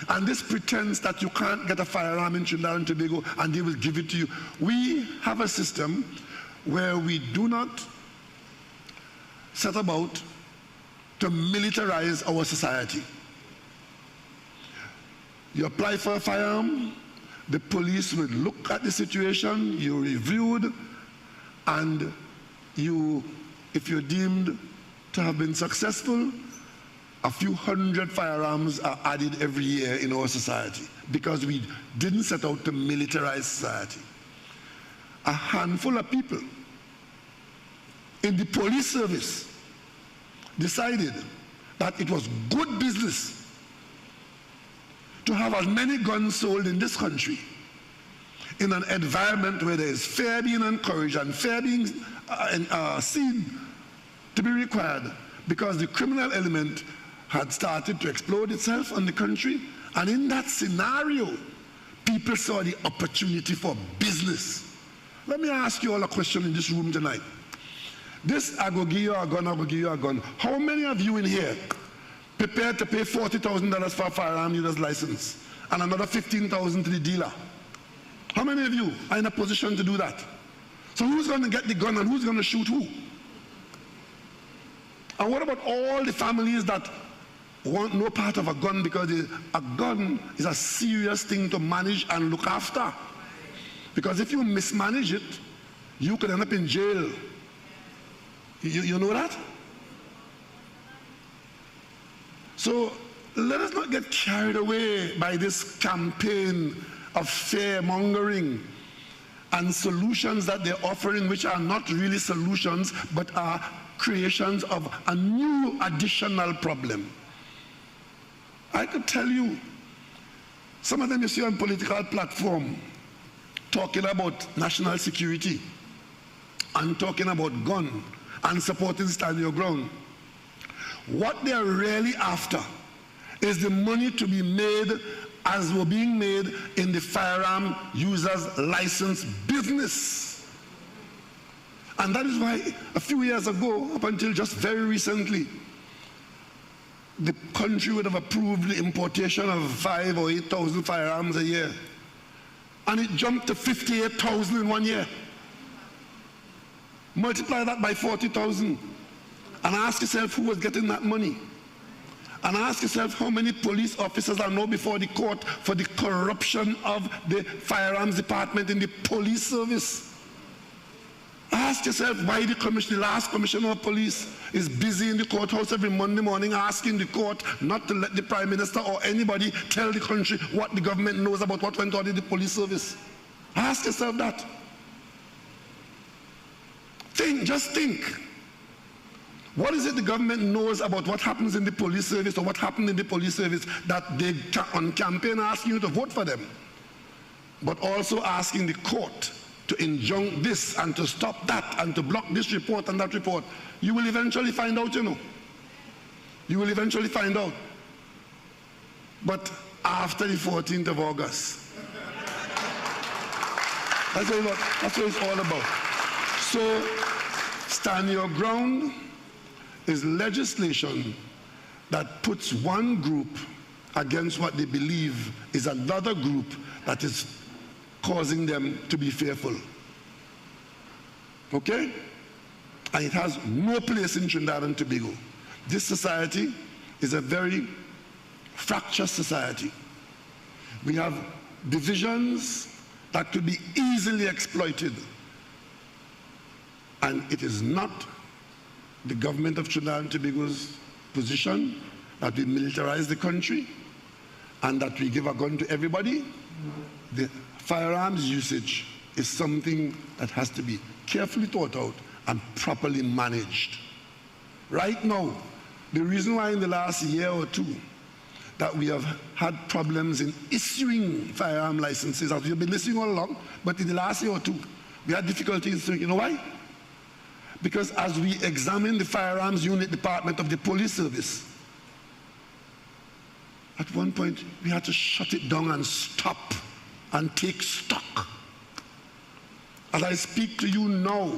And this pretense that you can't get a firearm in Trinidad and Tobago and they will give it to you. We have a system where we do not set about to militarize our society. You apply for a firearm, the police will look at the situation, you reviewed, and if you're deemed to have been successful, a few hundred firearms are added every year in our society because we didn't set out to militarize society. A handful of people in the police service decided that it was good business to have as many guns sold in this country in an environment where there is fear being encouraged and fear being seen to be required, because the criminal element had started to explode itself on the country. And in that scenario, people saw the opportunity for business. Let me ask you all a question in this room tonight. This, I go give you a gun, I go give you a gun. How many of you in here prepared to pay $40,000 for a firearm user's license and another $15,000 to the dealer? How many of you are in a position to do that? So who's going to get the gun and who's going to shoot who? And what about all the families that want no part of a gun, because a gun is a serious thing to manage and look after? Because if you mismanage it, you could end up in jail. You know that? So let us not get carried away by this campaign of fear-mongering and solutions that they're offering, which are not really solutions, but are creations of a new additional problem. I could tell you, some of them you see on political platform talking about national security and talking about gun and supporting Stand Your Ground. What they're really after is the money to be made as were being made in the firearm users license business. And that is why a few years ago, up until just very recently, the country would have approved the importation of 5,000 or 8,000 firearms a year. And it jumped to 58,000 in 1 year. Multiply that by 40,000 and ask yourself who was getting that money. And ask yourself how many police officers are now before the court for the corruption of the firearms department in the police service. Ask yourself why the last commissioner of police is busy in the courthouse every Monday morning asking the court not to let the Prime Minister or anybody tell the country what the government knows about what went on in the police service. Ask yourself that. Just think. What is it the government knows about what happens in the police service or what happened in the police service that they on campaign asking you to vote for them, but also asking the court to injunct this and to stop that and to block this report and that report? You will eventually find out, you know. You will eventually find out. But after the 14th of August. That's what it's all about. So, Stand Your Ground is legislation that puts one group against what they believe is another group that is causing them to be fearful. Okay? And it has no place in Trinidad and Tobago. This society is a very fractious society. We have divisions that could be easily exploited. And it is not the government of Trinidad and Tobago's position that we militarize the country and that we give a gun to everybody. The firearms usage is something that has to be carefully thought out and properly managed. Right now, the reason why in the last year or two that we have had problems in issuing firearm licenses, as we've been listening all along, but in the last year or two, we had difficulties. You know why? Because as we examine the firearms unit department of the police service, at one point we had to shut it down and stop and take stock. As I speak to you now,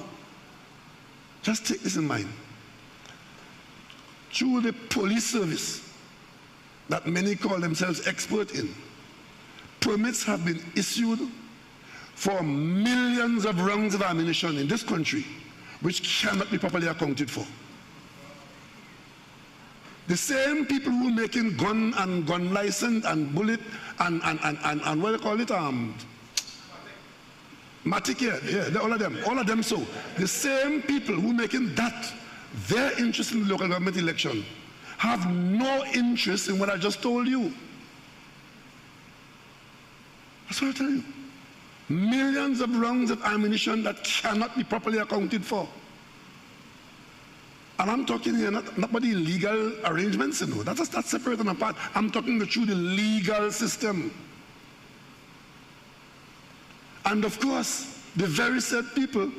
just take this in mind. through the police service that many call themselves expert in, permits have been issued for millions of rounds of ammunition in this country, which cannot be properly accounted for. The same people who are making gun and gun license and bullet and what do you call it? Matic, yeah, all of them so. The same people who are making that their interest in the local government election have no interest in what I just told you. That's what I tell you. Millions of rounds of ammunition that cannot be properly accounted for. And I'm talking here not about the legal arrangements, you know. That's separate and apart. I'm talking through the legal system. And of course, the very said people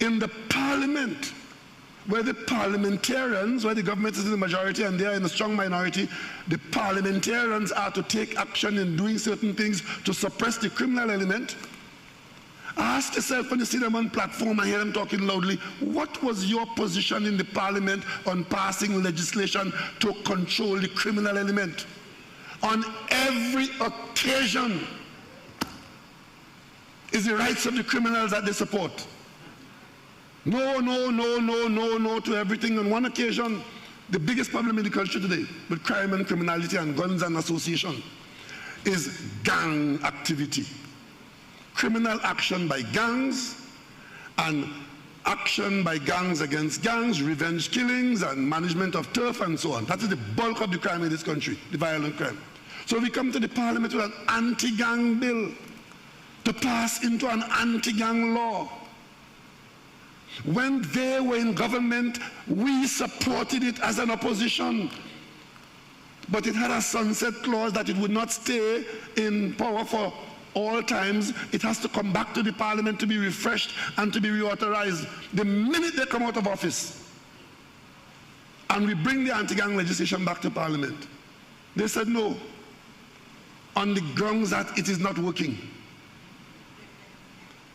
in the parliament, where the parliamentarians, where the government is in the majority and they are in a strong minority, the parliamentarians are to take action in doing certain things to suppress the criminal element. Ask yourself when you see them on platform and hear them talking loudly, what was your position in the parliament on passing legislation to control the criminal element? On every occasion, is the rights of the criminals that they support. No to everything. On one occasion, the biggest problem in the country today with crime and criminality and guns and association is gang activity. Criminal action by gangs and action by gangs against gangs, revenge killings and management of turf and so on. That is the bulk of the crime in this country, the violent crime. So we come to the parliament with an anti-gang bill to pass into an anti-gang law. When they were in government, we supported it as an opposition. But it had a sunset clause that it would not stay in power for all times. It has to come back to the parliament to be refreshed and to be reauthorized the minute they come out of office. And we bring the anti-gang legislation back to parliament. They said no, on the grounds that it is not working.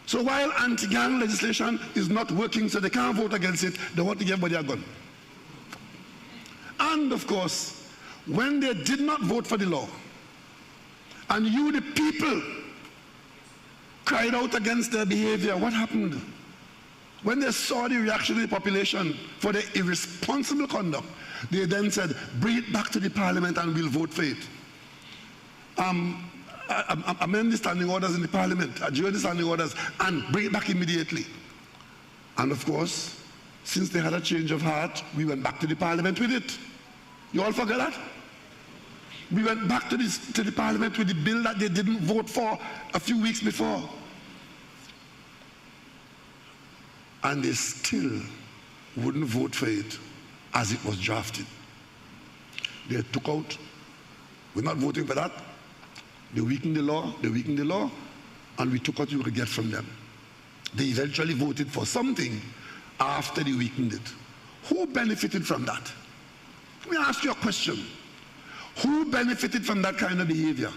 So while anti-gang legislation is not working, so they can't vote against it, they want to give everybody a gun. And of course, when they did not vote for the law, and you, the people, cried out against their behavior, what happened? When they saw the reaction of the population for their irresponsible conduct, they then said, bring it back to the parliament and we'll vote for it. Amend the standing orders in the parliament, adjourn the standing orders, and bring it back immediately. And of course, since they had a change of heart, we went back to the parliament with it. You all forget that? We went back to the parliament with the bill that they didn't vote for a few weeks before. And they still wouldn't vote for it as it was drafted. They took out, we're not voting for that. They weakened the law, and we took what we could get from them. They eventually voted for something after they weakened it. Who benefited from that? Let me ask you a question. Who benefited from that kind of behavior?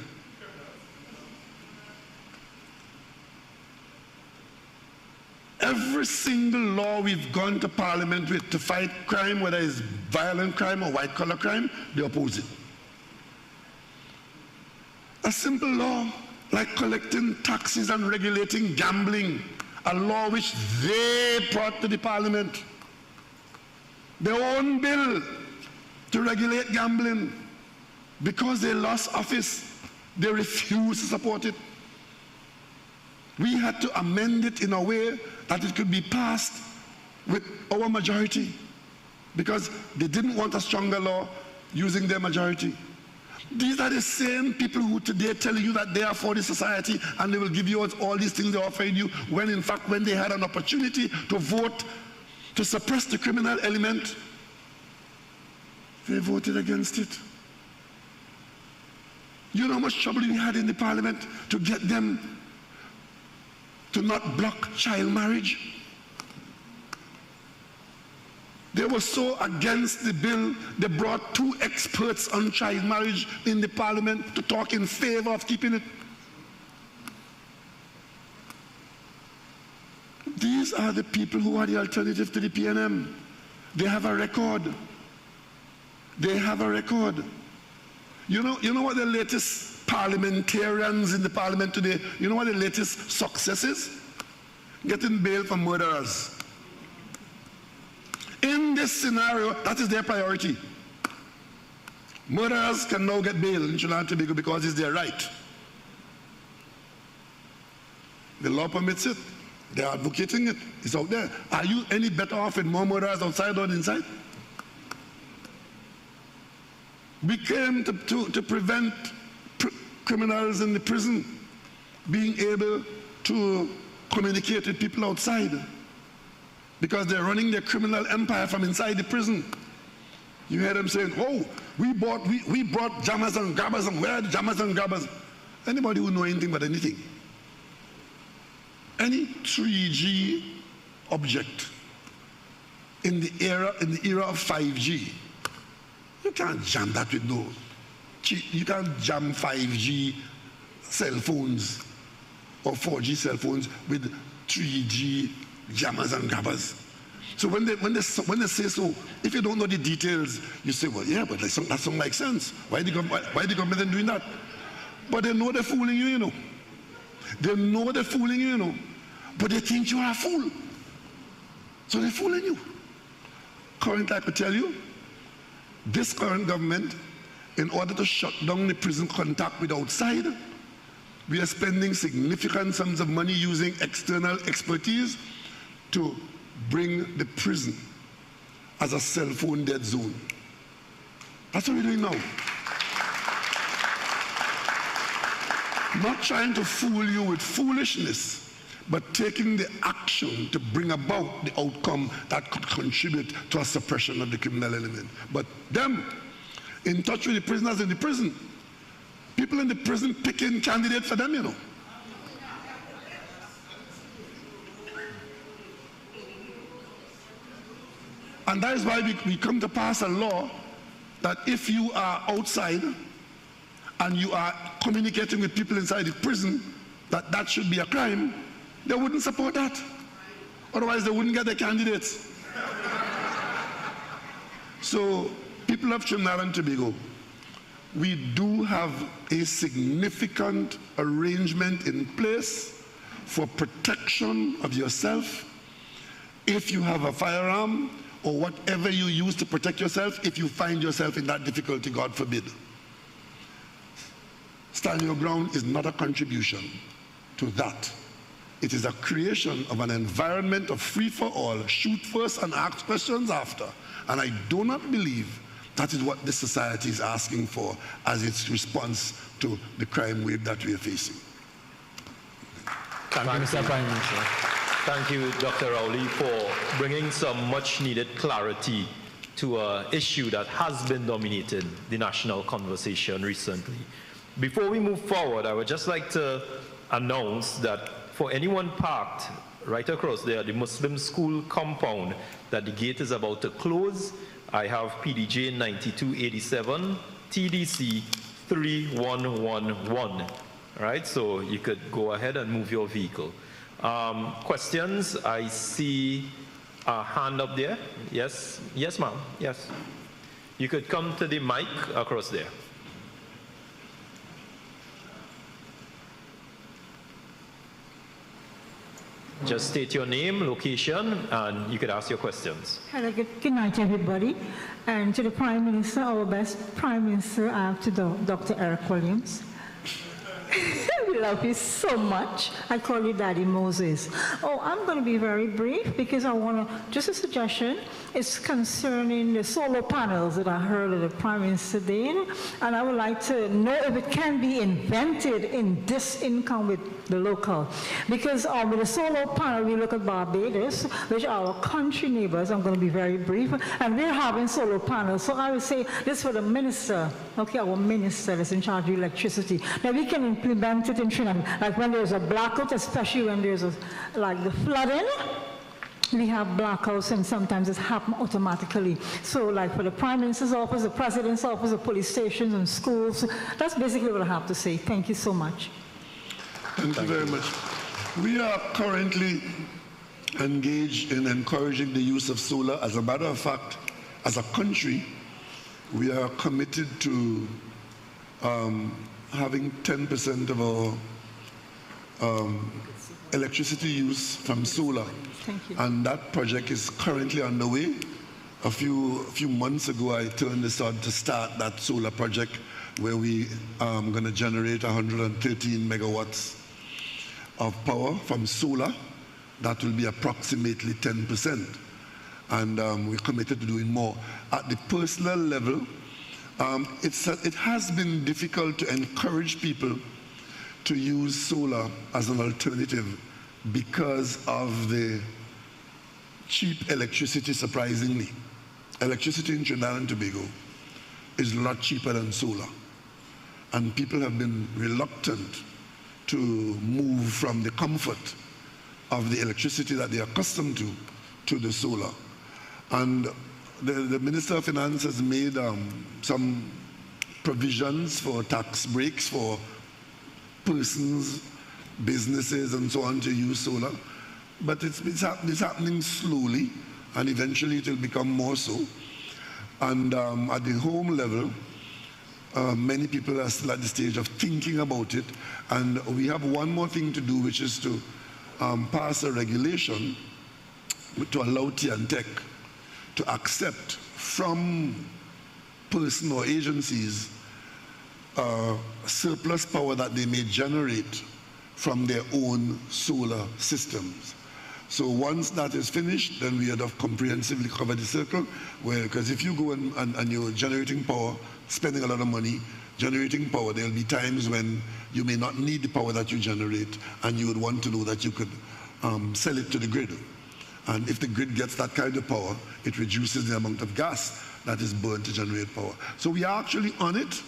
Every single law we've gone to parliament with to fight crime, whether it's violent crime or white-collar crime, they oppose it. A simple law like collecting taxes and regulating gambling, a law which they brought to the parliament. Their own bill to regulate gambling. Because they lost office, they refused to support it. We had to amend it in a way that it could be passed with our majority, because they didn't want a stronger law using their majority. These are the same people who today tell you that they are for the society and they will give you all these things they offer you, when in fact when they had an opportunity to vote to suppress the criminal element, they voted against it. You know how much trouble we had in the parliament to get them to not block child marriage? They were so against the bill, they brought 2 experts on child marriage in the parliament to talk in favor of keeping it. These are the people who are the alternative to the PNM. They have a record. They have a record. You know what the latest parliamentarians in the parliament today, you know what the latest success is? Getting bail for murderers. In this scenario, that is their priority. Murderers can now get bail in Trinidad and Tobago because it's their right. The law permits it. They're advocating it. It's out there. Are you any better off with more murderers outside or inside? We came to prevent criminals in the prison being able to communicate with people outside because they're running their criminal empire from inside the prison. You hear them saying, oh, we brought jammers and grabbers, and where are the jammers and grabbers? Anybody who know anything but anything? Any 3G object in the era of 5G, you can't jam that with no. You can't jam 5G cell phones or 4G cell phones with 3G jammers and grabbers. So when they say so, if you don't know the details, you say, well, yeah, but that doesn't make sense. Why the government doing that? But they know they're fooling you, you know. They know they're fooling you, you know. But they think you are a fool. So they're fooling you. Currently, I could tell you, this current government, in order to shut down the prison contact with outside, we are spending significant sums of money using external expertise to bring the prison as a cell phone dead zone. That's what we're doing now. Not trying to fool you with foolishness, but taking the action to bring about the outcome that could contribute to a suppression of the criminal element. But them, in touch with the prisoners in the prison, people in the prison picking candidates for them, you know. And that is why we come to pass a law that if you are outside and you are communicating with people inside the prison, that should be a crime. They wouldn't support that. Otherwise, they wouldn't get their candidates. So, people of Trinidad and Tobago, we do have a significant arrangement in place for protection of yourself. If you have a firearm or whatever you use to protect yourself, if you find yourself in that difficulty, God forbid. Stand your ground is not a contribution to that. It is a creation of an environment of free for all, shoot first and ask questions after. And I do not believe that is what this society is asking for as its response to the crime wave that we are facing. Thank you, Mr. Prime Minister. Thank you, Dr. Rowley, for bringing some much needed clarity to an issue that has been dominating the national conversation recently. Before we move forward, I would just like to announce that for anyone parked right across there, the Muslim school compound, that the gate is about to close. I have PDJ 9287, TDC 3111. All right, so you could go ahead and move your vehicle. Questions? I see a hand up there. Yes, yes, ma'am. Yes. You could come to the mic across there. Just state your name, location, and you could ask your questions. Hello, good night, everybody. And to the Prime Minister, our best Prime Minister, to Dr. Eric Williams. We love you so much. I call you Daddy Moses. Oh, I'm going to be very brief because I want to, just a suggestion, it's concerning the solar panels that I heard of the Prime Minister did, and I would like to know if it can be invented in this income with the local. Because with the solar panel, we look at Barbados, which are our country neighbors. I'm going to be very brief, and we're having solar panels. So I would say this for the minister, okay, our minister that's in charge of electricity. Now we can implement it in Trinidad, like when there's a blackout, especially when there's like the flooding. We have blackouts and sometimes it happens automatically. So like for the Prime Minister's office, the President's office, the police stations and schools, that's basically what I have to say. Thank you so much. Thank you very much. We are currently engaged in encouraging the use of solar. As a matter of fact, as a country, we are committed to having 10% of our electricity use from solar. Thank you. And that project is currently underway. A few months ago, I turned this on to start that solar project where we are going to generate 113 megawatts of power from solar. That will be approximately 10%. And we're committed to doing more. At the personal level, it has been difficult to encourage people to use solar as an alternative because of the cheap electricity, surprisingly. Electricity in Trinidad and Tobago is a lot cheaper than solar. And people have been reluctant to move from the comfort of the electricity that they are accustomed to the solar. And the Minister of Finance has made some provisions for tax breaks for persons, businesses, and so on to use solar. But it's happening slowly, and eventually it will become more so. And at the home level, many people are still at the stage of thinking about it. And we have one more thing to do, which is to pass a regulation to allow TNTech to accept from person or agencies surplus power that they may generate from their own solar systems. So once that is finished, then we have comprehensively covered the circle, because if you go and you're generating power, spending a lot of money, generating power, there'll be times when you may not need the power that you generate, and you would want to know that you could sell it to the grid. And if the grid gets that kind of power, it reduces the amount of gas that is burned to generate power. So we are actually on it,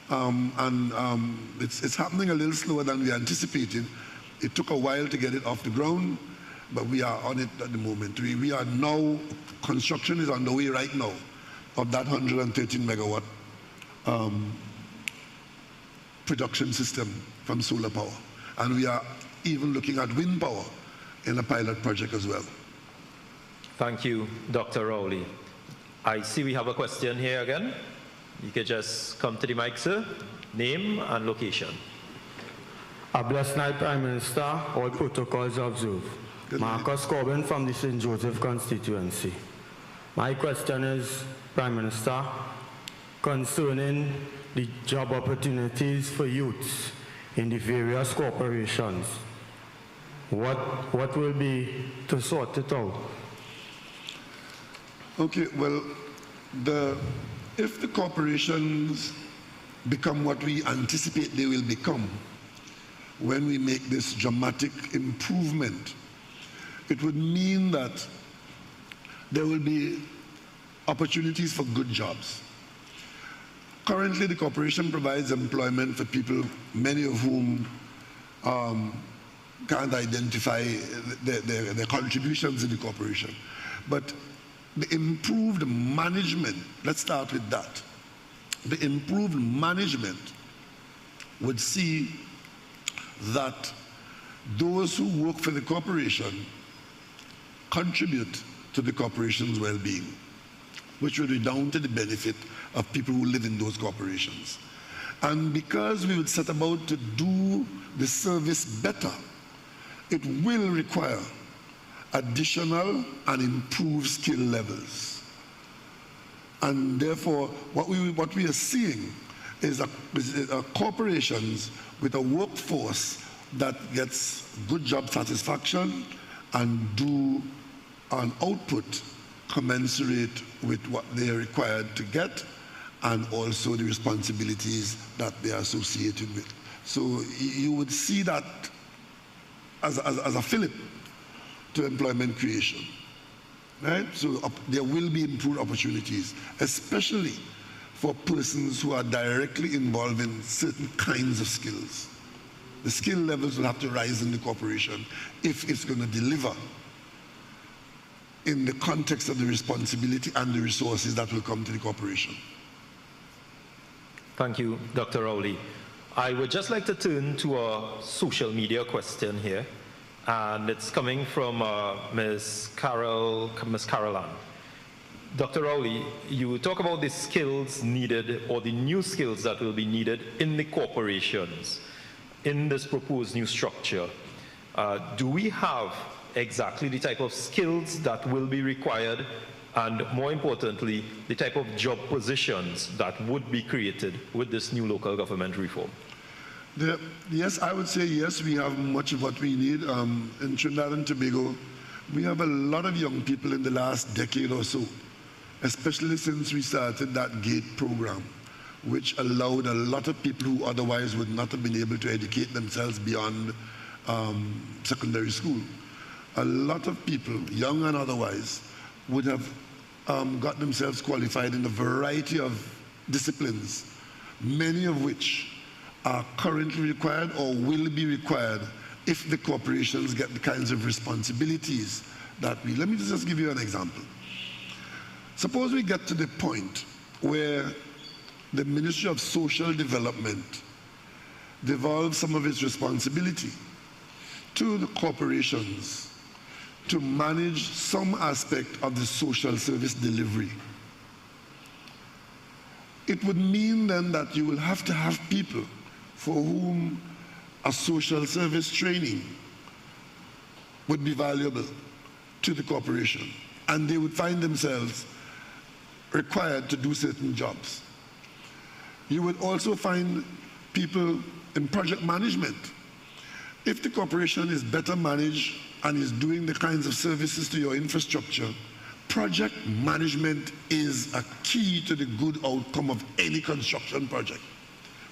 and it's happening a little slower than we anticipated. It took a while to get it off the ground, but we are on it at the moment. We are now, construction is underway right now of that 113 megawatt production system from solar power. And we are even looking at wind power in a pilot project as well. Thank you, Dr. Rowley. I see we have a question here again. You could just come to the mic, sir. Name and location. A blessed night, Prime Minister. All protocols observed. Marcus Corbin from the St. Joseph constituency. My question is, Prime Minister, concerning the job opportunities for youths in the various corporations. What will be to sort it out? Okay, well, if the corporations become what we anticipate they will become when we make this dramatic improvement, it would mean that there will be opportunities for good jobs. Currently, the corporation provides employment for people, many of whom can't identify their contributions in the corporation. But the improved management, let's start with that. The improved management would see that those who work for the corporation contribute to the corporation's well-being, which would be down to the benefit of people who live in those corporations. And because we would set about to do the service better, it will require additional and improved skill levels. And therefore, what we are seeing is corporations with a workforce that gets good job satisfaction and do an output commensurate with what they are required to get, and also the responsibilities that they are associated with. So you would see that as a fillip to employment creation, right? So there will be improved opportunities, especially for persons who are directly involved in certain kinds of skills. The skill levels will have to rise in the corporation if it's going to deliver in the context of the responsibility and the resources that will come to the corporation. Thank you, Dr. Rowley. I would just like to turn to a social media question here, and it's coming from Ms. Caroline. Dr. Rowley, you talk about the skills needed or the new skills that will be needed in the corporations in this proposed new structure. Do we have exactly the type of skills that will be required, and more importantly, the type of job positions that would be created with this new local government reform? Yes, I would say yes, we have much of what we need. In Trinidad and Tobago, we have a lot of young people in the last decade or so, especially since we started that GATE program, which allowed a lot of people who otherwise would not have been able to educate themselves beyond secondary school. A lot of people, young and otherwise, would have got themselves qualified in a variety of disciplines, many of which are currently required or will be required if the corporations get the kinds of responsibilities that we. Let me just give you an example. Suppose we get to the point where the Ministry of Social Development devolves some of its responsibility to the corporations to manage some aspect of the social service delivery. It would mean then that you will have to have people for whom a social service training would be valuable to the corporation, and they would find themselves required to do certain jobs. You would also find people in project management. If the corporation is better managed and is doing the kinds of services to your infrastructure, project management is a key to the good outcome of any construction project.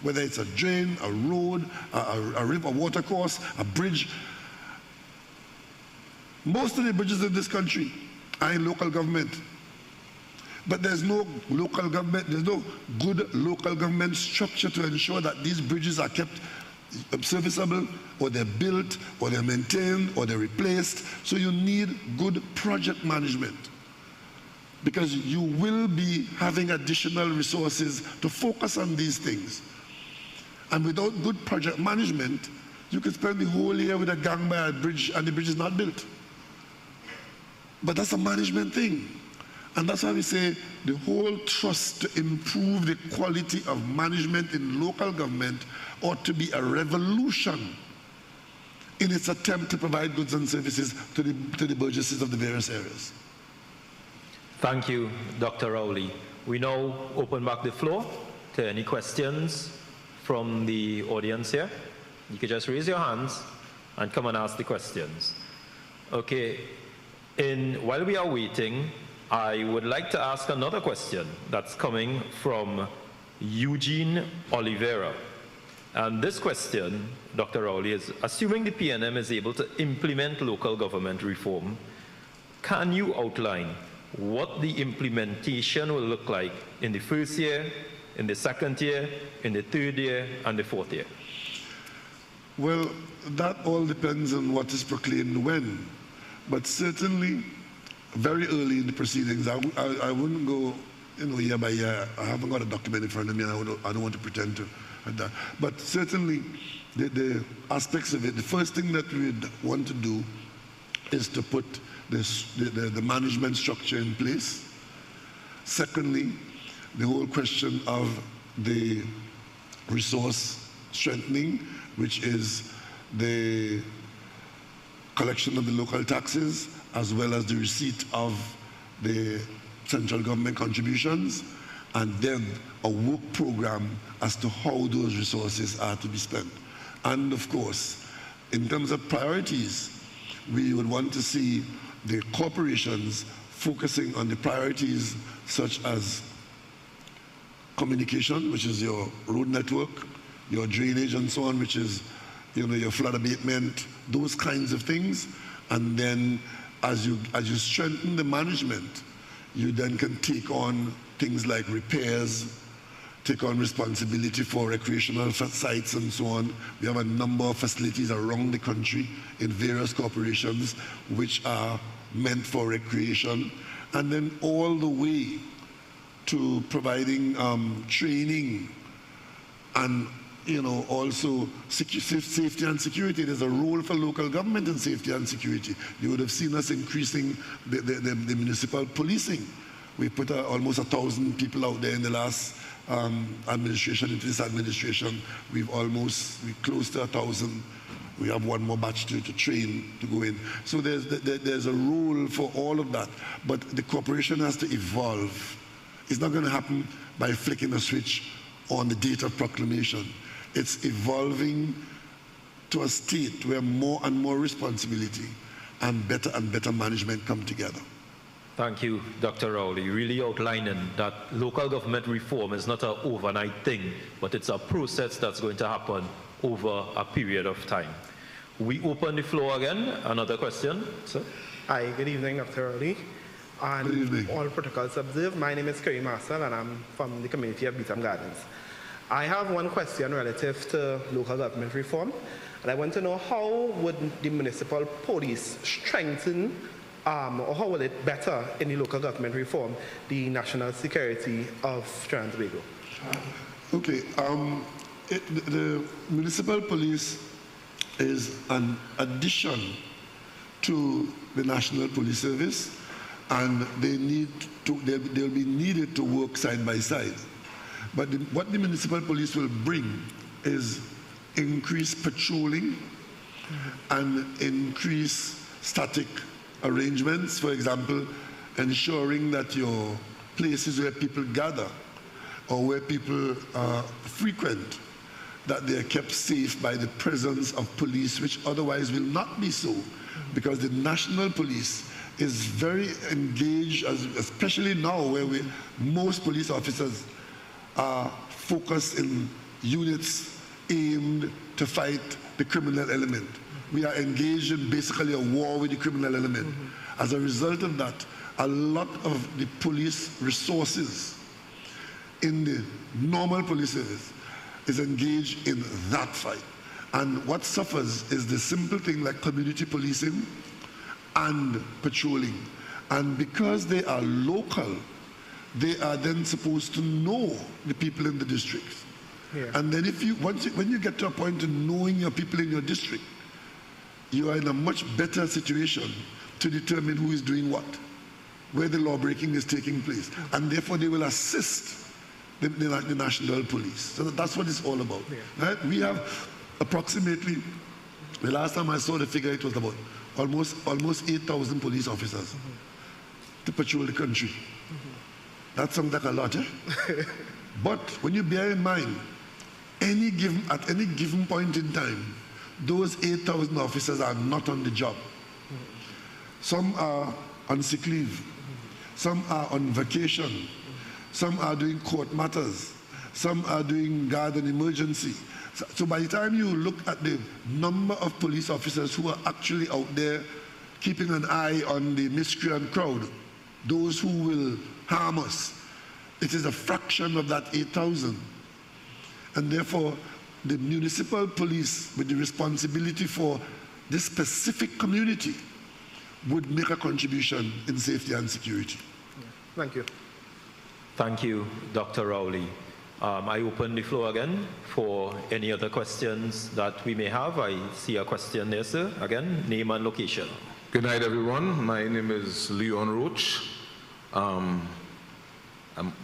Whether it's a drain, a road, a river, a water course, a bridge. Most of the bridges in this country are in local government. But there's no local government, there's no good local government structure to ensure that these bridges are kept serviceable, or they're built, or they're maintained, or they're replaced. So you need good project management, because you will be having additional resources to focus on these things. And without good project management, you could spend the whole year with a gang by a bridge and the bridge is not built. But that's a management thing. And that's why we say the whole trust to improve the quality of management in local government ought to be a revolution in its attempt to provide goods and services to the burgesses of the various areas. Thank you, Dr. Rowley. We now open back the floor to any questions from the audience here. You can just raise your hands and come and ask the questions. Okay, while we are waiting, I would like to ask another question that's coming from Eugene Oliveira. And this question, Dr. Rowley, is assuming the PNM is able to implement local government reform, can you outline what the implementation will look like in the first year, in the second year, in the third year, and the fourth year? Well, that all depends on what is proclaimed when. But certainly, very early in the proceedings, I wouldn't go, year by year. I haven't got a document in front of me, and I don't want to pretend to that. But certainly, the aspects of it, the first thing that we'd want to do is to put the management structure in place. Secondly, the whole question of the resource strengthening, which is the collection of the local taxes, as well as the receipt of the central government contributions, and then a work program as to how those resources are to be spent. And of course, in terms of priorities, we would want to see the corporations focusing on the priorities such as communication, which is your road network, your drainage and so on, which is your flood abatement, those kinds of things. And then as you strengthen the management, you then can take on things like repairs, take on responsibility for recreational sites and so on. We have a number of facilities around the country in various corporations which are meant for recreation, and then all the way to providing training and also safety and security. There's a role for local government in safety and security. You would have seen us increasing the municipal policing We put almost 1,000 people out there in the last administration. Into this administration, we're close to 1,000. We have one more batch to train to go in. So there's a role for all of that. But the cooperation has to evolve. It's not going to happen by flicking a switch on the date of proclamation. It's evolving to a state where more and more responsibility and better management come together. Thank you, Dr. Rowley. Really outlining that local government reform is not an overnight thing, but it's a process that's going to happen over a period of time. We open the floor again. Another question, sir? Hi, good evening, Dr. Rowley. And good evening. All protocols observed. My name is Kerry Marcel, and I'm from the community of Beetham Gardens. I have one question relative to local government reform, and I want to know how would the municipal police strengthen or how will it better in the local government reform the national security of Trinidad and Tobago? Okay, the municipal police is an addition to the National Police Service, and they'll be needed to work side by side. But what the municipal police will bring is increased patrolling and increased static arrangements. For example, ensuring that your places where people gather or where people frequent, that they are kept safe by the presence of police, which otherwise will not be so, because the national police is very engaged, especially now where most police officers are focused in units aimed to fight the criminal element. We are engaged in basically a war with the criminal element. As a result of that, a lot of the police resources in the normal police service is engaged in that fight. And what suffers is the simple thing like community policing and patrolling. And because they are local, they are then supposed to know the people in the districts. Yeah. And then when you get to a point of knowing your people in your district, you are in a much better situation to determine who is doing what, where the law breaking is taking place. And therefore they will assist the national police. So that's what it's all about. Yeah. Right? We have approximately, the last time I saw the figure, it was about almost 8,000 police officers to patrol the country. That sounds like a lot, eh? But when you bear in mind, at any given point in time, those 8,000 officers are not on the job. Some are on sick leave. Some are on vacation. Some are doing court matters. Some are doing guard and emergency. So by the time you look at the number of police officers who are actually out there keeping an eye on the miscreant crowd, those who will harm us, it is a fraction of that 8,000. And therefore, the municipal police with the responsibility for this specific community would make a contribution in safety and security. Yeah. Thank you. Thank you, Dr. Rowley. I open the floor again for any other questions that we may have. I see a question there, sir. Again, name and location. Good night, everyone. My name is Leon Roach.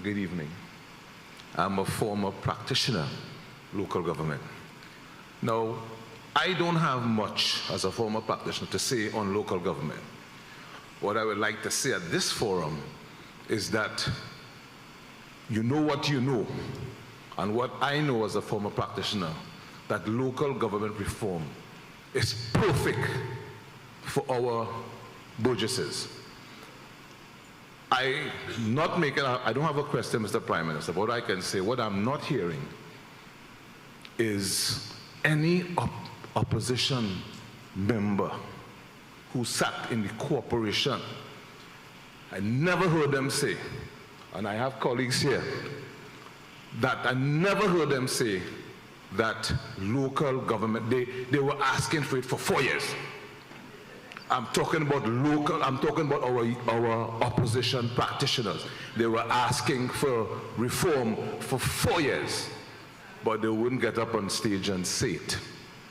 Good evening. I'm a former practitioner, local government. Now, I don't have much as a former practitioner to say on local government. What I would like to say at this forum is that you know what you know, and what I know as a former practitioner, that local government reform is perfect for our burgesses. I don't have a question, Mr. Prime Minister, but what I can say, what I'm not hearing is any opposition member who sat in the corporation. I never heard them say, and I have colleagues here, that I never heard them say that local government, they were asking for it for 4 years. I'm talking about local, I'm talking about our opposition practitioners. They were asking for reform for 4 years, but they wouldn't get up on stage and say it.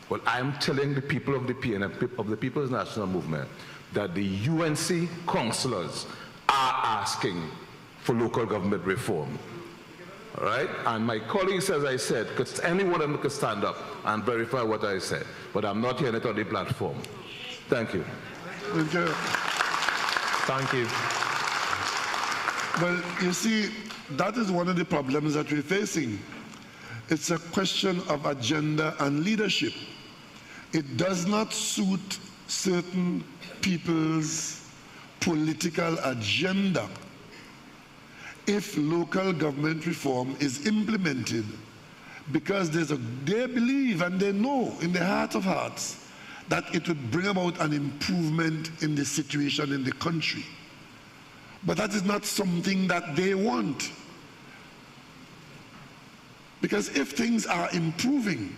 Well, I'm telling the people of the PNM, of the People's National Movement, that the UNC councillors are asking for local government reform. All right? And my colleagues, as I said, because any one of them could stand up and verify what I said, but I'm not hearing it on the platform. Thank you. Thank you. Thank you. Well, you see, that is one of the problems that we're facing. It's a question of agenda and leadership. It does not suit certain people's political agenda if local government reform is implemented, because they believe and they know in their heart of hearts that it would bring about an improvement in the situation in the country. But that is not something that they want. Because if things are improving,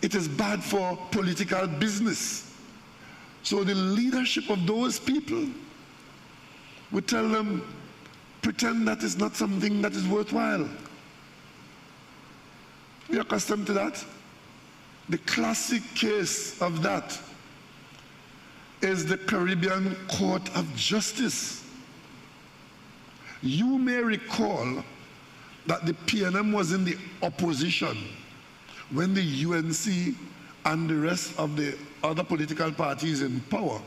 it is bad for political business. So the leadership of those people would tell them, pretend that is not something that is worthwhile. We are accustomed to that. The classic case of that is the Caribbean Court of Justice. You may recall that the PNM was in the opposition when the UNC and the rest of the other political parties in power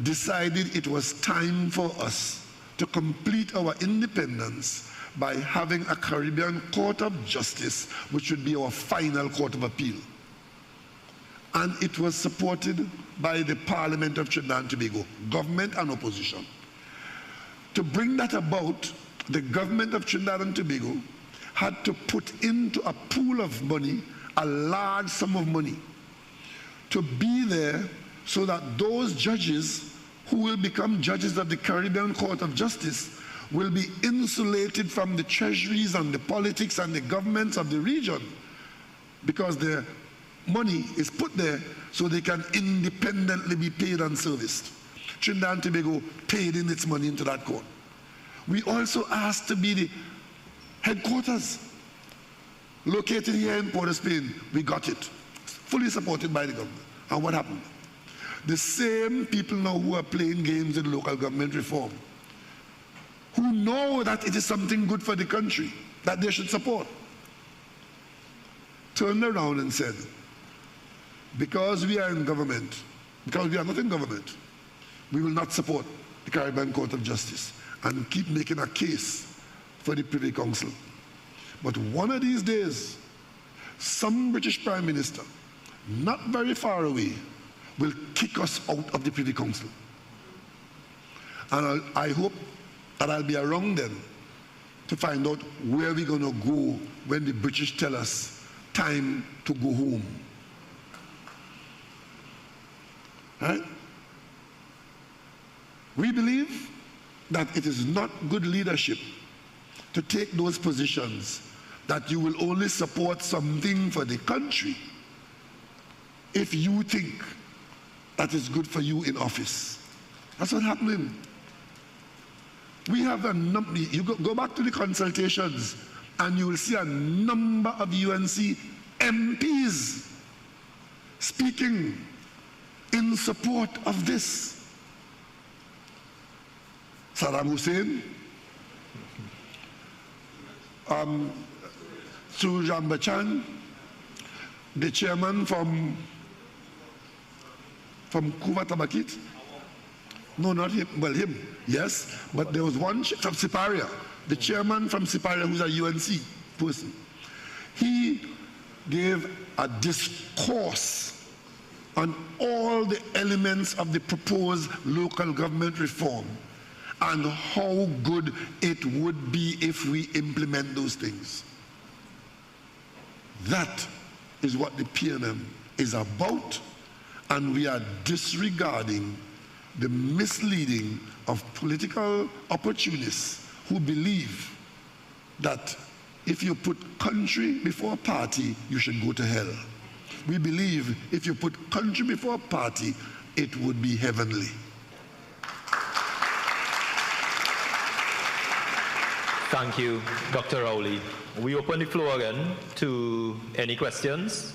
decided it was time for us to complete our independence by having a Caribbean Court of Justice, which would be our final court of appeal. And it was supported by the Parliament of Trinidad and Tobago, government and opposition. To bring that about, the government of Trinidad and Tobago had to put into a pool of money a large sum of money to be there so that those judges who will become judges of the Caribbean Court of Justice will be insulated from the treasuries and the politics and the governments of the region, because their money is put there so they can independently be paid and serviced. Trinidad and Tobago paid in its money into that court. We also asked to be the headquarters located here in Port of Spain. We got it, fully supported by the government. And what happened? The same people now who are playing games in local government reform, who know that it is something good for the country, that they should support, turned around and said, because we are in government, because we are not in government, we will not support the Caribbean Court of Justice and keep making a case for the Privy Council. But one of these days, some British Prime Minister, not very far away, will kick us out of the Privy Council. And I hope that I'll be around then to find out where we're going to go when the British tell us time to go home. Right? We believe that it is not good leadership to take those positions that you will only support something for the country if you think that is good for you in office. That's what's happening. We have a number, you go back to the consultations and you will see a number of UNC MPs speaking in support of this. Saddam Hussein, Sujan Bachchan, the chairman from Kuva Tabakit. No, not him. Well, him, yes. But there was one from Siparia, the chairman from Siparia, who's a UNC person. He gave a discourse on all the elements of the proposed local government reform and how good it would be if we implement those things. That is what the PNM is about, and we are disregarding the misleading of political opportunists who believe that if you put country before party, you should go to hell. We believe if you put country before party, it would be heavenly. Thank you, Dr. Rowley. We open the floor again to any questions.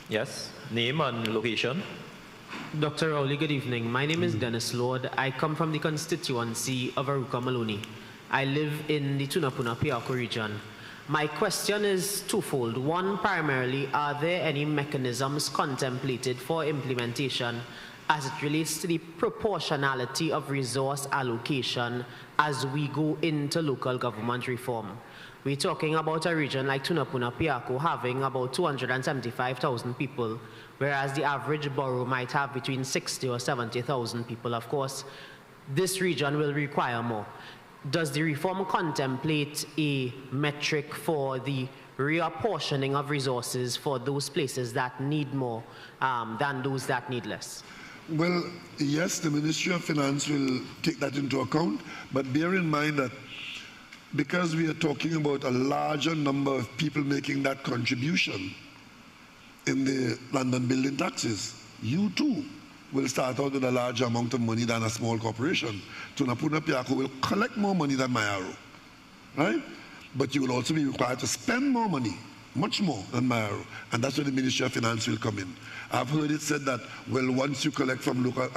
Yes, name and location. Dr. Rowley, good evening. My name is Dennis Lord. I come from the constituency of Aruka Maloney. I live in the Tunapuna-Piako region. My question is twofold. One, primarily, are there any mechanisms contemplated for implementation as it relates to the proportionality of resource allocation as we go into local government reform? We're talking about a region like Tunapuna-Piako having about 275,000 people, whereas the average borough might have between 60 or 70,000 people. Of course, this region will require more. Does the reform contemplate a metric for the reapportioning of resources for those places that need more than those that need less? Well, yes, the Ministry of Finance will take that into account, but bear in mind that because we are talking about a larger number of people making that contribution in the London building taxes, you too will start out with a larger amount of money than a small corporation. Tunapuna-Piako will collect more money than Mayaro, right? But you will also be required to spend more money, much more than Mayaro, and that's where the Ministry of Finance will come in. I've heard it said that, well, once you collect from local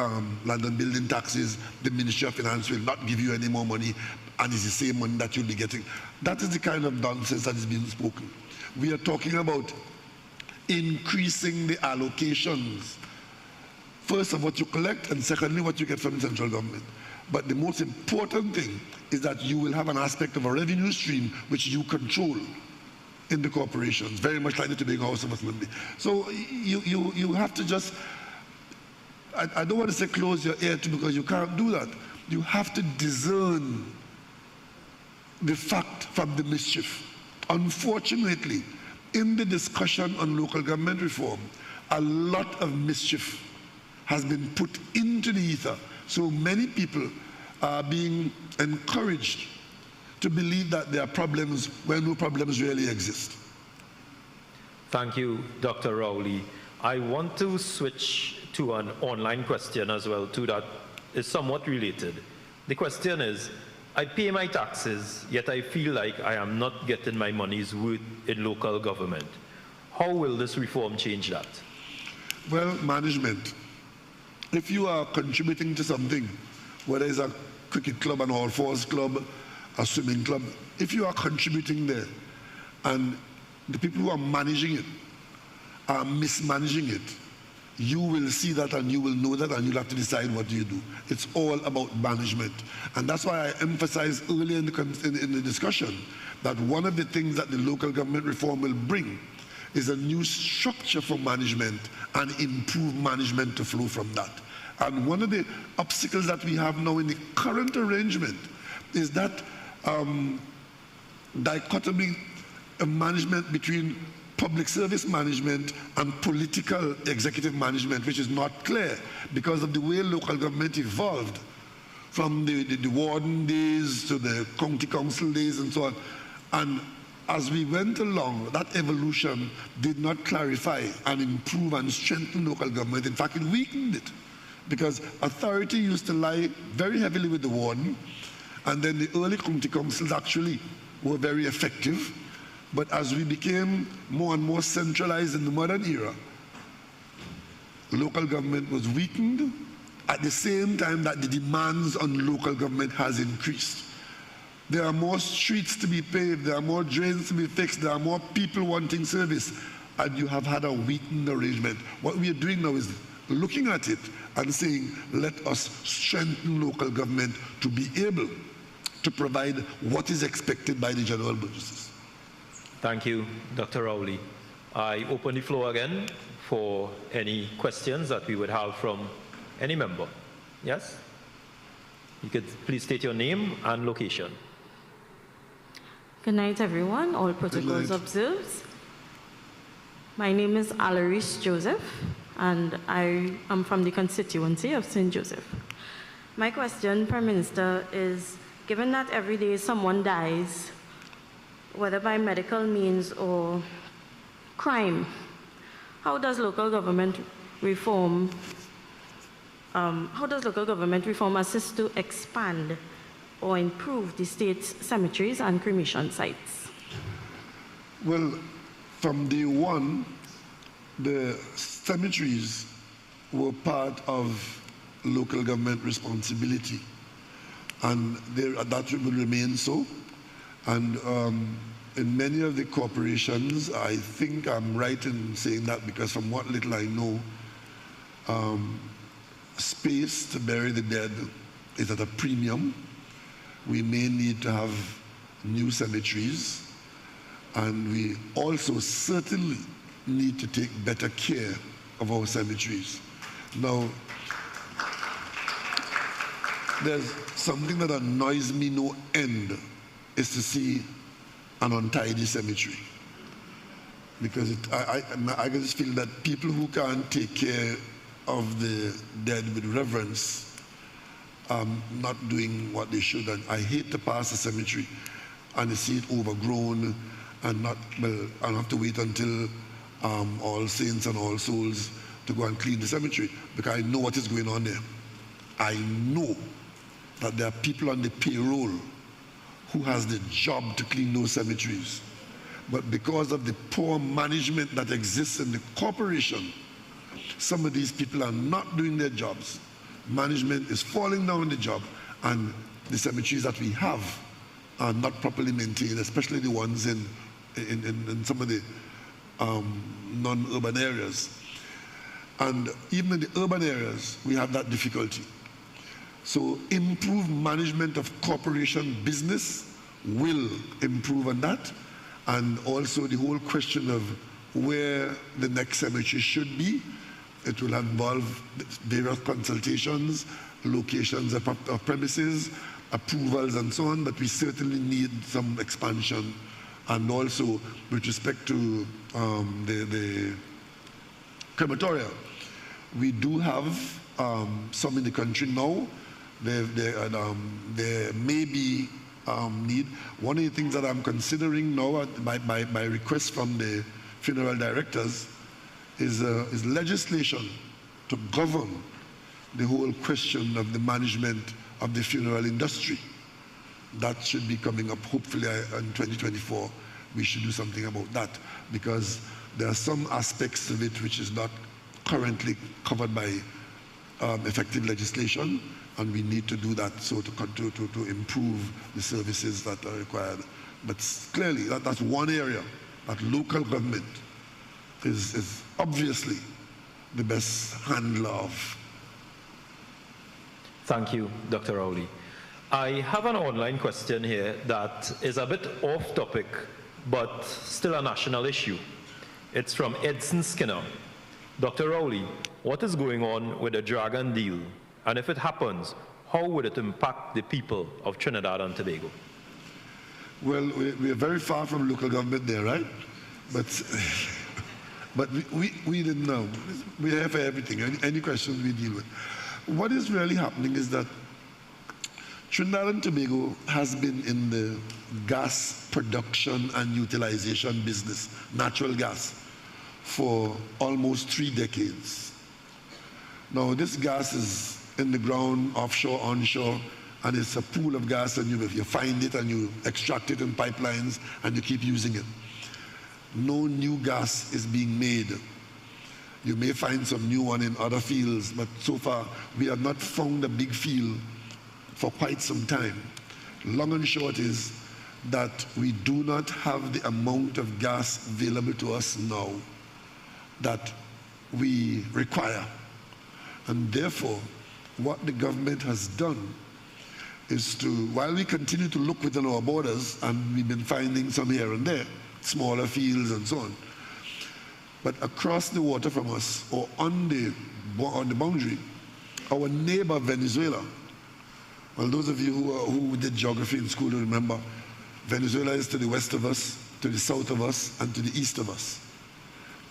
London building taxes, the Ministry of Finance will not give you any more money, and it's the same money that you'll be getting. That is the kind of nonsense that is being spoken. We are talking about increasing the allocations, first of what you collect, and secondly what you get from the central government. But the most important thing is that you will have an aspect of a revenue stream which you control in the corporations, very much like the Tobago House of Assembly. So you have to just, I don't want to say close your ear to, because you can't do that. You have to discern the fact from the mischief. Unfortunately, in the discussion on local government reform, a lot of mischief has been put into the ether. So many people are being encouraged to believe that there are problems where no problems really exist. Thank you, Dr. Rowley. I want to switch to an online question as well, too, that is somewhat related. The question is, I pay my taxes, yet I feel like I am not getting my money's worth in local government. How will this reform change that? Well, management. If you are contributing to something, whether it's a cricket club, an all-fours club, a swimming club, if you are contributing there and the people who are managing it are mismanaging it, you will see that and you will know that, and you'll have to decide what do you do. It's all about management. And that's why I emphasized earlier in the discussion that one of the things that the local government reform will bring is a new structure for management and improve management to flow from that. And one of the obstacles that we have now in the current arrangement is that dichotomy of management between public service management and political executive management, which is not clear because of the way local government evolved from the warden days to the county council days and so on. And as we went along, that evolution did not clarify and improve and strengthen local government. In fact, it weakened it, because authority used to lie very heavily with the warden, and then the early county councils actually were very effective. But as we became more and more centralized in the modern era, local government was weakened at the same time that the demands on local government has increased. There are more streets to be paved, there are more drains to be fixed, there are more people wanting service, and you have had a weakened arrangement. What we are doing now is looking at it and saying, let us strengthen local government to be able to provide what is expected by the general burgesses. Thank you, Dr. Rowley. I open the floor again for any questions that we would have from any member. Yes? You could please state your name and location. Good night, everyone. All protocols observed. My name is Alaris Joseph, and I am from the constituency of St. Joseph. My question, Prime Minister, is given that every day someone dies, whether by medical means or crime, how does local government reform assist to expand or improve the state's cemeteries and cremation sites? Well, from day one, the cemeteries were part of local government responsibility. And that will remain so. And in many of the corporations, I think I'm right in saying that because from what little I know, space to bury the dead is at a premium. We may need to have new cemeteries, and we also certainly need to take better care of our cemeteries. Now, there's something that annoys me no end is to see an untidy cemetery. Because I just feel that people who can't take care of the dead with reverence are not doing what they should. And I hate to pass a cemetery and see it overgrown and and have to wait until All Saints and All Souls to go and clean the cemetery, because I know what is going on there. I know that there are people on the payroll who has the job to clean those cemeteries. But because of the poor management that exists in the corporation, some of these people are not doing their jobs. Management is falling down on the job, and the cemeteries that we have are not properly maintained, especially the ones in some of the non-urban areas. And even in the urban areas, we have that difficulty. So improved management of corporation business will improve on that. And also the whole question of where the next cemetery should be. It will involve various consultations, locations of premises, approvals and so on, but we certainly need some expansion. And also with respect to the crematoria, we do have some in the country now. There may be need. One of the things that I'm considering now by request from the funeral directors is legislation to govern the whole question of the management of the funeral industry. That should be coming up hopefully in 2024. We should do something about that, because there are some aspects of it which is not currently covered by effective legislation, and we need to do that so to improve the services that are required. But clearly that's one area that local government is obviously the best handler of. Thank you, Dr. Rowley. I have an online question here that is a bit off topic, but still a national issue. It's from Edson Skinner. Dr. Rowley, what is going on with the Dragon deal? And if it happens, how would it impact the people of Trinidad and Tobago? Well, we are very far from local government there, right? But we didn't know. We're here for everything. Any questions we deal with. What is really happening is that Trinidad and Tobago has been in the gas production and utilization business, natural gas, for almost 3 decades. Now, this gas is in the ground, offshore, onshore, and it's a pool of gas, and you find it and you extract it in pipelines and you keep using it. No new gas is being made. You may find some new one in other fields, but so far we have not found a big field for quite some time. Long and short is that we do not have the amount of gas available to us now that we require. And therefore, what the government has done is to, while we continue to look within our borders, and we've been finding some here and there, smaller fields and so on, but across the water from us, or on the boundary, our neighbor Venezuela, well, those of you who did geography in school will remember, Venezuela is to the west of us, to the south of us, and to the east of us.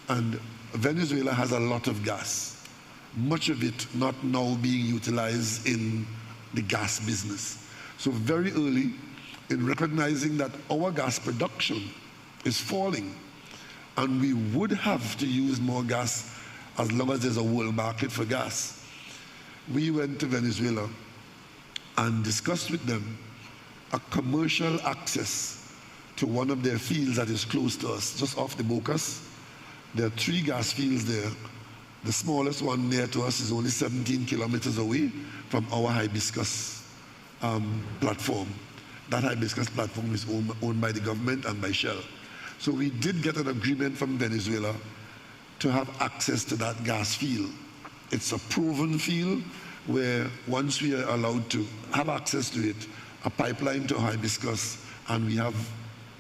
And Venezuela has a lot of gas, much of it not now being utilized in the gas business. So very early, in recognizing that our gas production is falling, and we would have to use more gas as long as there's a world market for gas, we went to Venezuela and discussed with them a commercial access to one of their fields that is close to us, just off the Bocas. There are 3 gas fields there. The smallest one near to us is only 17 kilometers away from our hibiscus platform. That hibiscus platform is owned by the government and by Shell. So we did get an agreement from Venezuela to have access to that gas field. It's a proven field where once we are allowed to have access to it, a pipeline to hibiscus, and we have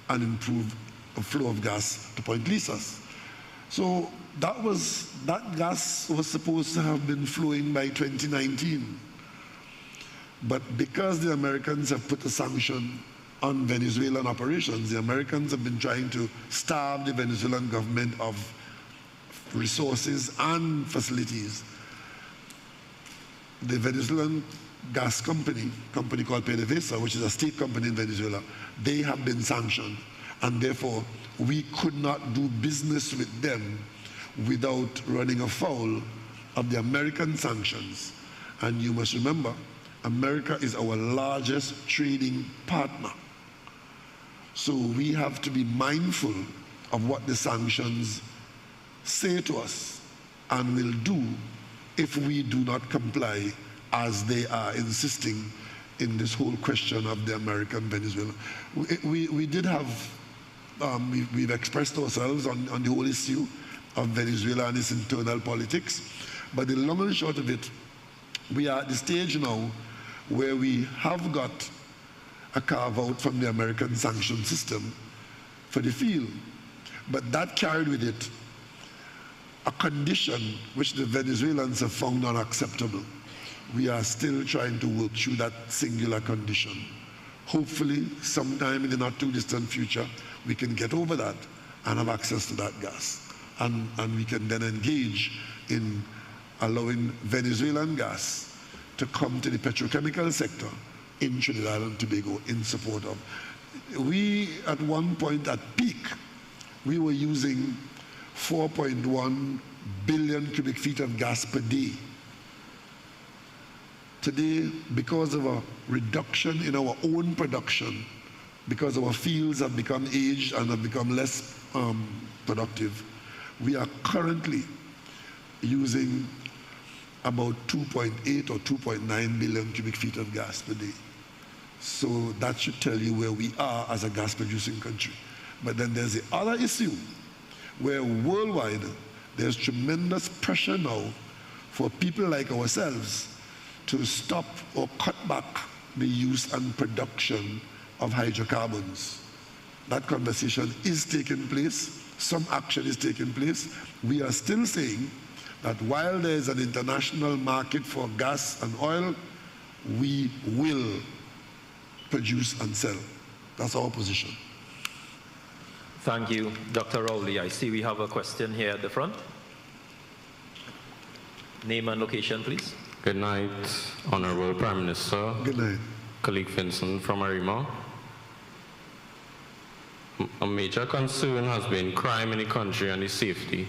an improved flow of gas to Point Lisas. So that gas was supposed to have been flowing by 2019. But because the Americans have put a sanction on Venezuelan operations, the Americans have been trying to starve the Venezuelan government of resources and facilities. The Venezuelan gas company called PDVSA, which is a state company in Venezuela, they have been sanctioned, and therefore we could not do business with them without running afoul of the American sanctions. And you must remember, America is our largest trading partner. So we have to be mindful of what the sanctions say to us and will do if we do not comply as they are insisting in this whole question of the American Venezuela. We did have, we've expressed ourselves on the whole issue of Venezuela and its internal politics, but the long and short of it, we are at the stage now where we have got a carve-out from the American sanction system for the field. But that carried with it a condition which the Venezuelans have found unacceptable. We are still trying to work through that singular condition. Hopefully, sometime in the not too distant future, we can get over that and have access to that gas. And we can then engage in allowing Venezuelan gas to come to the petrochemical sector in Trinidad and Tobago in support of. We, at one point at peak, we were using 4.1 billion cubic feet of gas per day. Today, because of a reduction in our own production, because our fields have become aged and have become less productive, we are currently using about 2.8 or 2.9 billion cubic feet of gas per day. So that should tell you where we are as a gas producing country. But then there's the other issue where worldwide there's tremendous pressure now for people like ourselves to stop or cut back the use and production of hydrocarbons. That conversation is taking place. Some action is taking place. We are still saying that while there is an international market for gas and oil, we will produce and sell. That's our position. Thank you, Dr. Rowley. I see we have a question here at the front. Name and location, please. Good night, Honorable Prime Minister. Good night. Colleague Vincent from Arima. A major concern has been crime in the country and the safety.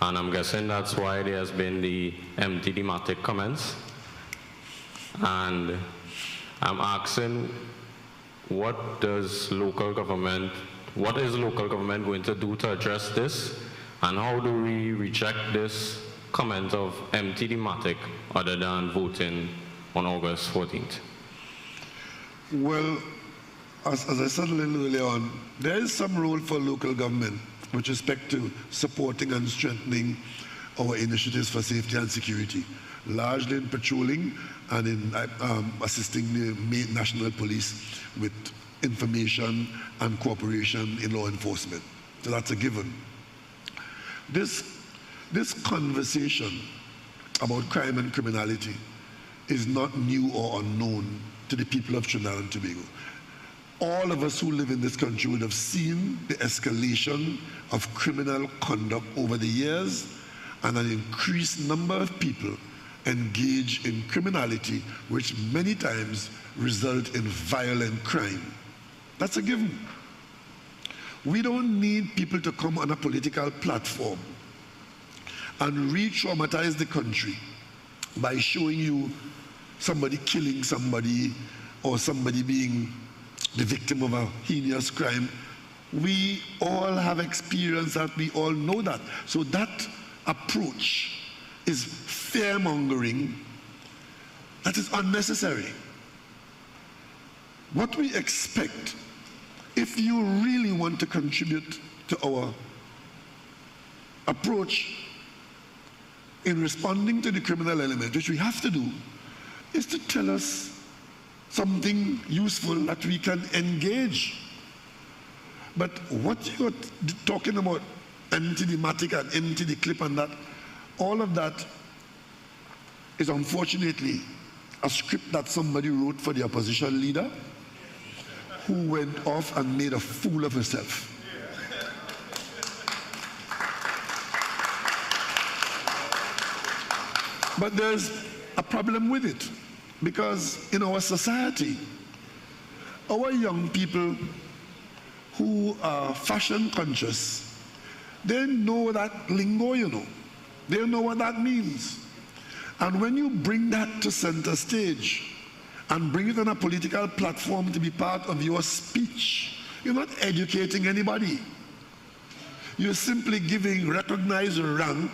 And I'm guessing that's why there has been the empty thematic comments. And I'm asking, what is local government going to do to address this? And how do we reject this comment of empty thematic other than voting on August 14th? Well, as I said a little earlier on, there is some role for local government with respect to supporting and strengthening our initiatives for safety and security, largely in patrolling and in assisting the national police with information and cooperation in law enforcement. So that's a given. This conversation about crime and criminality is not new or unknown to the people of Trinidad and Tobago. All of us who live in this country would have seen the escalation of criminal conduct over the years and an increased number of people engage in criminality, which many times result in violent crime. That's a given. We don't need people to come on a political platform and re-traumatize the country by showing you somebody killing somebody or somebody being the victim of a heinous crime. We all have experienced that, we all know that. So that approach is fear-mongering that is unnecessary. what we expect, if you really want to contribute to our approach in responding to the criminal element, which we have to do, is to tell us something useful that we can engage. But what you're talking about, empty the matic and empty the clip and that, all of that is unfortunately a script that somebody wrote for the opposition leader who went off and made a fool of herself. But there's a problem with it, because in our society, our young people who are fashion conscious, they know that lingo, you know. They know what that means. And when you bring that to center stage and bring it on a political platform to be part of your speech, you're not educating anybody. You're simply giving recognized rank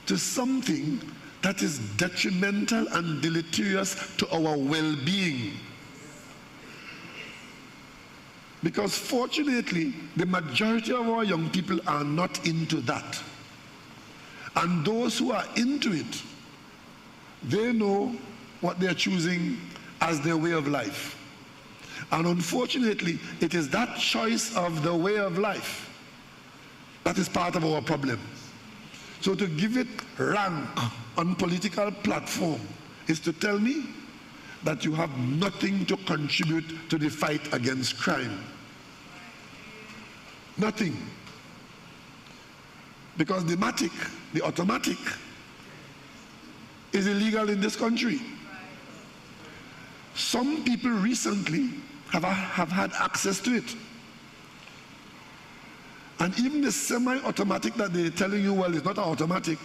to something that is detrimental and deleterious to our well-being. Because fortunately, the majority of our young people are not into that. And those who are into it, they know what they're choosing as their way of life. And unfortunately, it is that choice of the way of life that is part of our problem. So to give it rank on political platform is to tell me that you have nothing to contribute to the fight against crime. Nothing. Because the matic, the automatic, is illegal in this country. Some people recently have had access to it. And even the semi-automatic that they're telling you, well, it's not automatic,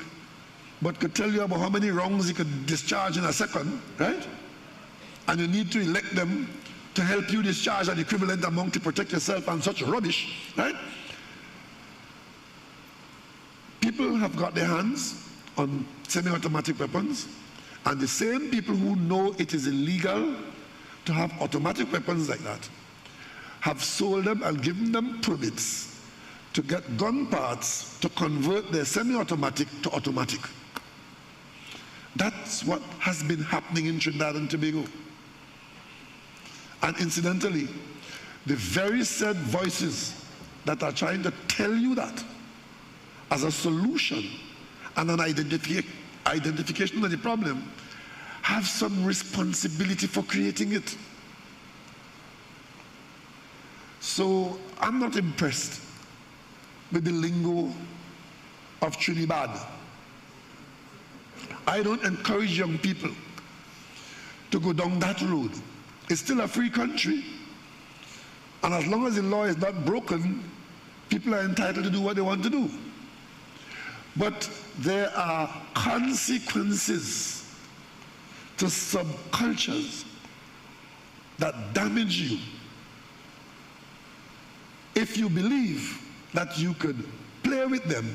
but could tell you about how many rounds you could discharge in a second, right? And you need to elect them to help you discharge an equivalent amount to protect yourself and such rubbish, right? People have got their hands on semi-automatic weapons, and the same people who know it is illegal to have automatic weapons like that have sold them and given them permits to get gun parts to convert their semi-automatic to automatic. That's what has been happening in Trinidad and Tobago. And incidentally, the very said voices that are trying to tell you that as a solution and an identification of the problem have some responsibility for creating it. So I'm not impressed with the lingo of Trinidad. I don't encourage young people to go down that road. It's still a free country, and as long as the law is not broken, people are entitled to do what they want to do. But there are consequences to subcultures that damage you if you believe that you could play with them,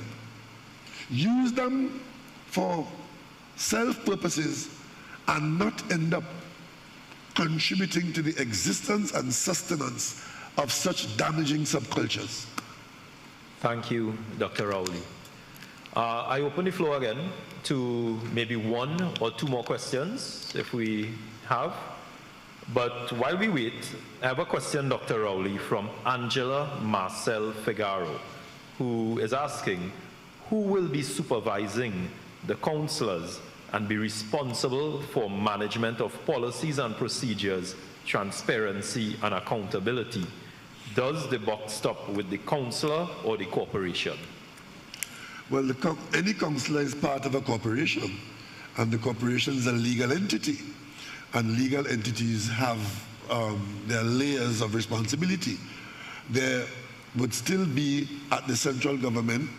use them for self-purposes, and not end up contributing to the existence and sustenance of such damaging subcultures. Thank you, Dr. Rowley. I open the floor again to maybe one or two more questions, if we have. But while we wait, I have a question, Dr. Rowley, from Angela Marcel Figaro, who is asking, who will be supervising the councillors and be responsible for management of policies and procedures, transparency and accountability? Does the buck stop with the councillor or the corporation? Well, any councillor is part of a corporation, and the corporation is a legal entity. And legal entities have their layers of responsibility. There would still be at the central government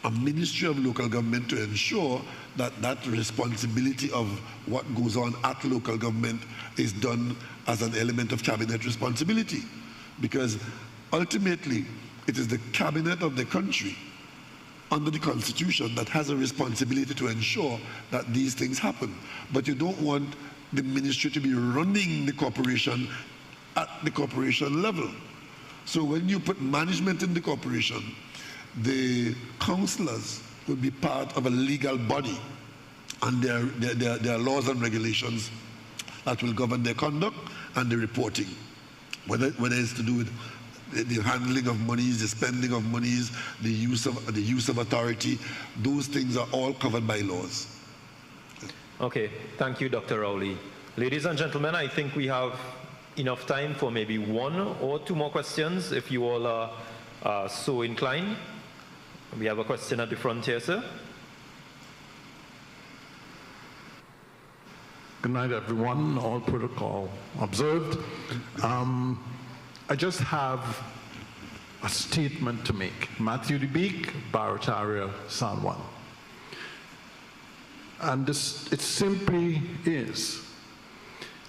a ministry of local government to ensure that that responsibility of what goes on at local government is done as an element of cabinet responsibility. Because ultimately, it is the cabinet of the country under the Constitution that has a responsibility to ensure that these things happen. But you don't want the ministry to be running the corporation at the corporation level. So when you put management in the corporation, the councillors will be part of a legal body, and there are laws and regulations that will govern their conduct and the reporting, whether it's to do with the handling of monies, the spending of monies, the use of authority. Those things are all covered by laws. Okay, thank you, Dr. Rowley. Ladies and gentlemen, I think we have enough time for maybe one or two more questions, if you all are so inclined. We have a question at the front here, sir. Good night, everyone. All protocol observed. I just have a statement to make. Matthew DeBeek, Barataria, San Juan. And it simply is,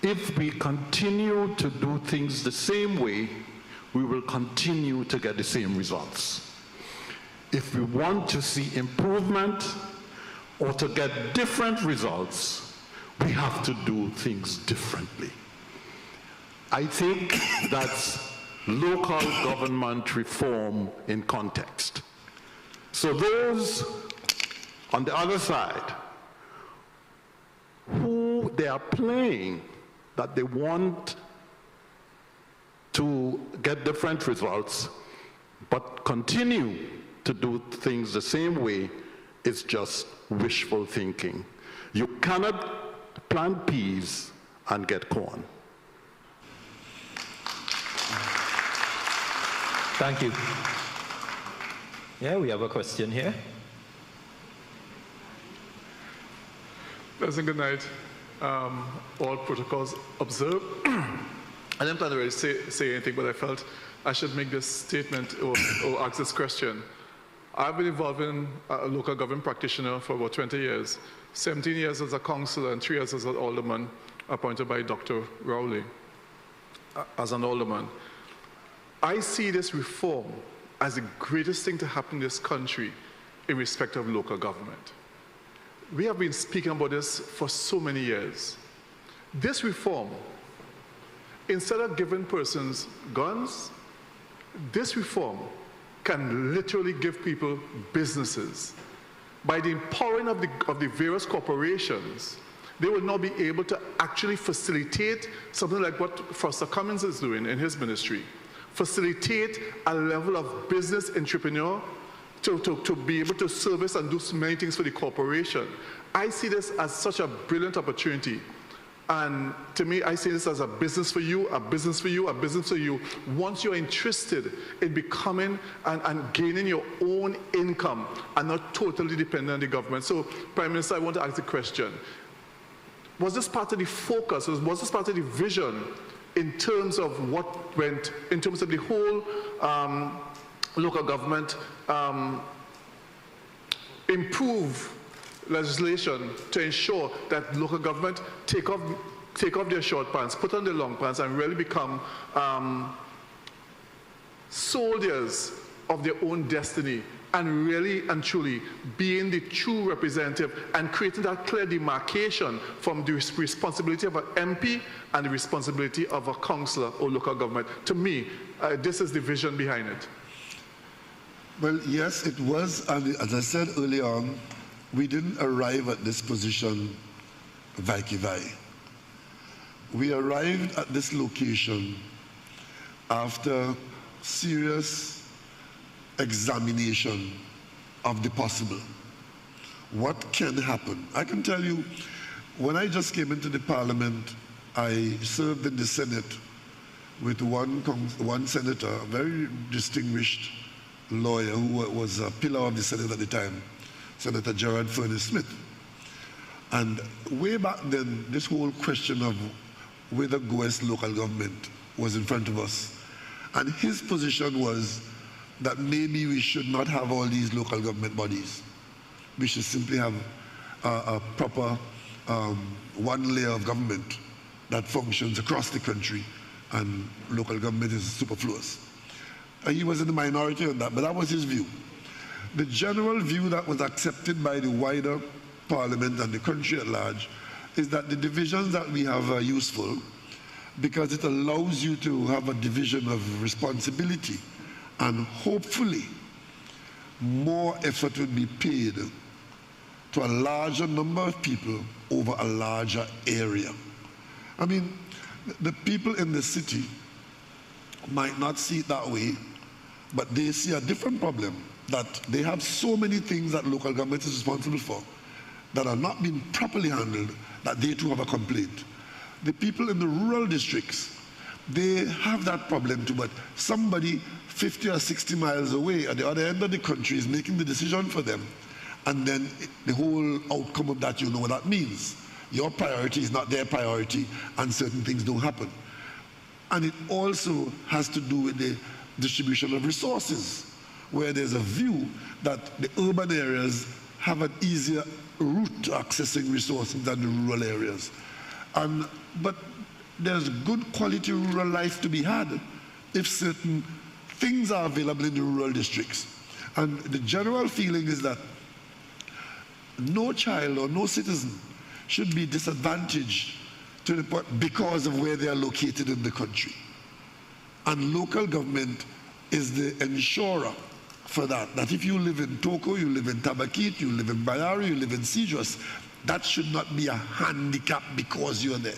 if we continue to do things the same way, we will continue to get the same results. If we want to see improvement or to get different results, we have to do things differently. I think that's local government reform in context. So those on the other side who they are playing that they want to get different results but continue to do things the same way, is just wishful thinking. You cannot plant peas and get corn. Thank you. Yeah, we have a question here. Pleasant good night. All protocols observed. I didn't plan to really say anything, but I felt I should make this statement or ask this question. I've been involved in a local government practitioner for about 20 years, 17 years as a councillor and 3 years as an alderman appointed by Dr. Rowley as an alderman. I see this reform as the greatest thing to happen in this country in respect of local government. We have been speaking about this for so many years. This reform, instead of giving persons guns, this reform can literally give people businesses. By the empowering of the various corporations, they will now be able to actually facilitate something like what Foster Cummins is doing in his ministry. Facilitate a level of business entrepreneur to be able to service and do so many things for the corporation. I see this as such a brilliant opportunity. And to me, I see this as a business for you, a business for you, a business for you. Once you're interested in becoming and gaining your own income and not totally dependent on the government. So, Prime Minister, I want to ask the question. Was this part of the focus, was this part of the vision in terms of what went, in terms of the whole local government improve legislation to ensure that local government take off their short pants, put on their long pants, and really become soldiers of their own destiny, and really and truly being the true representative and creating that clear demarcation from the responsibility of an MP and the responsibility of a councillor or local government. To me, this is the vision behind it. Well, yes, it was, and as I said earlier on, we didn't arrive at this position vaiki-vai. We arrived at this location after serious examination of the possible. What can happen? I can tell you, when I just came into the parliament, I served in the Senate with one senator, a very distinguished lawyer who was a pillar of the Senate at the time, Senator Gerard Furness Smith. And way back then, this whole question of whether go as local government was in front of us. And his position was that maybe we should not have all these local government bodies. We should simply have a proper one layer of government that functions across the country, and local government is superfluous. He was in the minority on that, but that was his view. The general view that was accepted by the wider parliament and the country at large is that the divisions that we have are useful, because it allows you to have a division of responsibility, and hopefully more effort will be paid to a larger number of people over a larger area. I mean, the people in the city might not see it that way, but they see a different problem, that they have so many things that local government is responsible for that are not being properly handled, that they too have a complaint. The people in the rural districts, they have that problem too, but somebody 50 or 60 miles away at the other end of the country is making the decision for them, and then the whole outcome of that, you know what that means. Your priority is not their priority, and certain things don't happen. And it also has to do with the distribution of resources, where there's a view that the urban areas have an easier route to accessing resources than the rural areas. But there's good quality rural life to be had if certain things are available in the rural districts. And the general feeling is that no child or no citizen should be disadvantaged to the point because of where they are located in the country. And local government is the insurer for that. That if you live in Toko, you live in Tabakit, you live in Bayari, you live in Sijos, that should not be a handicap because you're there.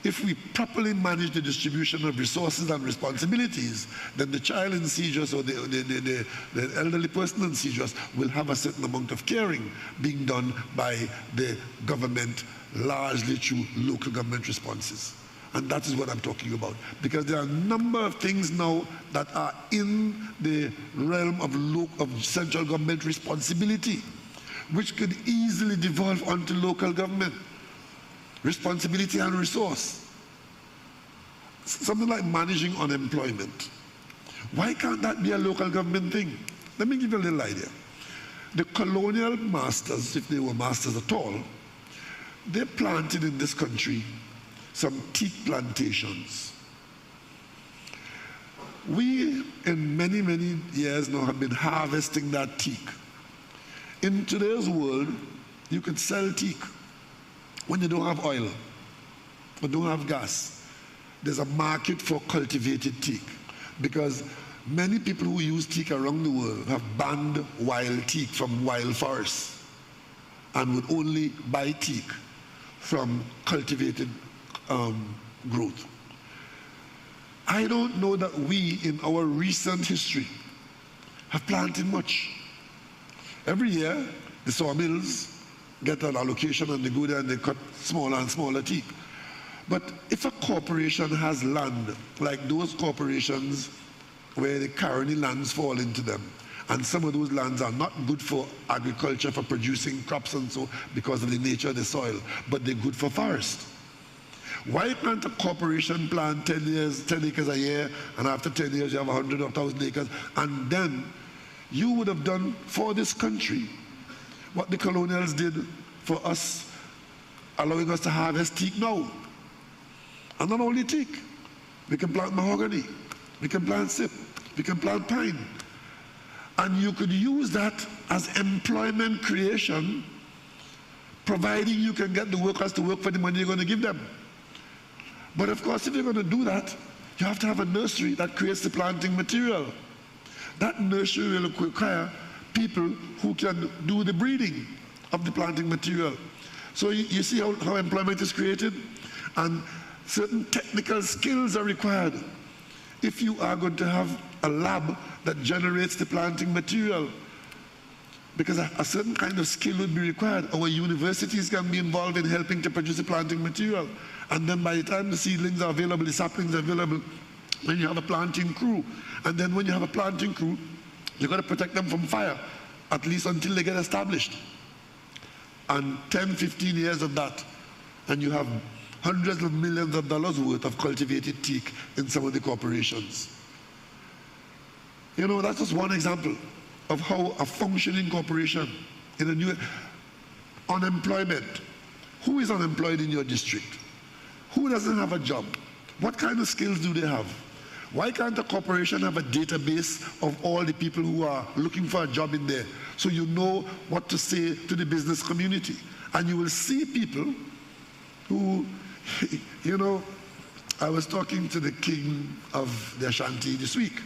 If we properly manage the distribution of resources and responsibilities, then the child in Sijos or the elderly person in Sijos will have a certain amount of caring being done by the government, largely through local government responses. And that is what I'm talking about. Because there are a number of things now that are in the realm of central government responsibility, which could easily devolve onto local government responsibility and resource. Something like managing unemployment. Why can't that be a local government thing? Let me give you a little idea. The colonial masters, if they were masters at all, they planted in this country some teak plantations. We, in many, many years now, have been harvesting that teak. In today's world, you could sell teak when you don't have oil or don't have gas. There's a market for cultivated teak, because many people who use teak around the world have banned wild teak from wild forests and would only buy teak from cultivated growth. I don't know that we, in our recent history, have planted much. Every year, the sawmills get an allocation and they go there and they cut smaller and smaller teak. But if a corporation has land, like those corporations where the Caroni lands fall into them, and some of those lands are not good for agriculture, for producing crops and so, because of the nature of the soil, but they're good for forest. Why can't a corporation plant 10 acres a year, and after 10 years you have 100 or 1,000 acres, and then you would have done for this country what the colonials did for us, allowing us to harvest teak now. And not only teak, we can plant mahogany, we can plant sip, we can plant pine. And you could use that as employment creation, providing you can get the workers to work for the money you're going to give them. But of course, if you're going to do that, you have to have a nursery that creates the planting material. That nursery will require people who can do the breeding of the planting material. So you see how employment is created? And certain technical skills are required if you are going to have a lab that generates the planting material. Because a certain kind of skill would be required. Our universities can be involved in helping to produce the planting material. And then by the time the seedlings are available, the saplings are available, then you have a planting crew. And then when you have a planting crew, you've got to protect them from fire, at least until they get established. And 10, 15 years of that, and you have hundreds of millions of dollars worth of cultivated teak in some of the corporations. You know, that's just one example of how a functioning corporation in a new unemployment. Who is unemployed in your district? Who doesn't have a job? What kind of skills do they have? Why can't a corporation have a database of all the people who are looking for a job in there, so you know what to say to the business community? And you will see people who, you know, I was talking to the king of the Ashanti this week.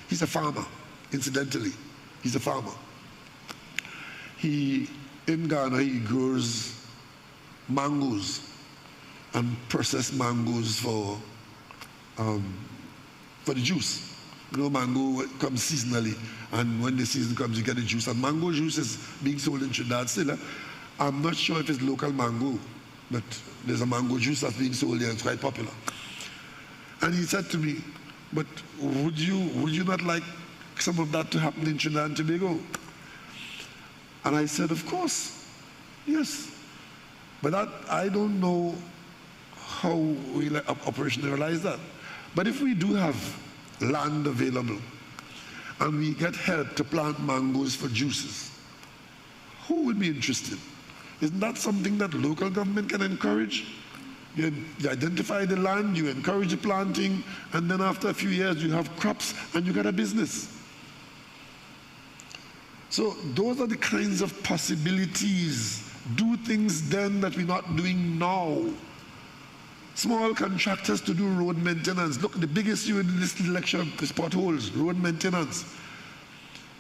He's a farmer, incidentally. He's a farmer. In Ghana, he grows mangoes and processed mangoes for the juice. You know, mango comes seasonally, and when the season comes, you get the juice. And mango juice is being sold in Trinidad still. I'm not sure if it's local mango, but there's a mango juice that's being sold here. It's quite popular. And he said to me, but would you not like some of that to happen in Trinidad and Tobago? And I said, of course, yes. But I don't know how we operationalize that. But if we do have land available and we get help to plant mangoes for juices, who would be interested? Isn't that something that local government can encourage? You identify the land, you encourage the planting, and then after a few years you have crops and you got a business. So those are the kinds of possibilities. Do things then that we're not doing now. Small contractors to do road maintenance. Look, the biggest issue in this election is potholes, road maintenance.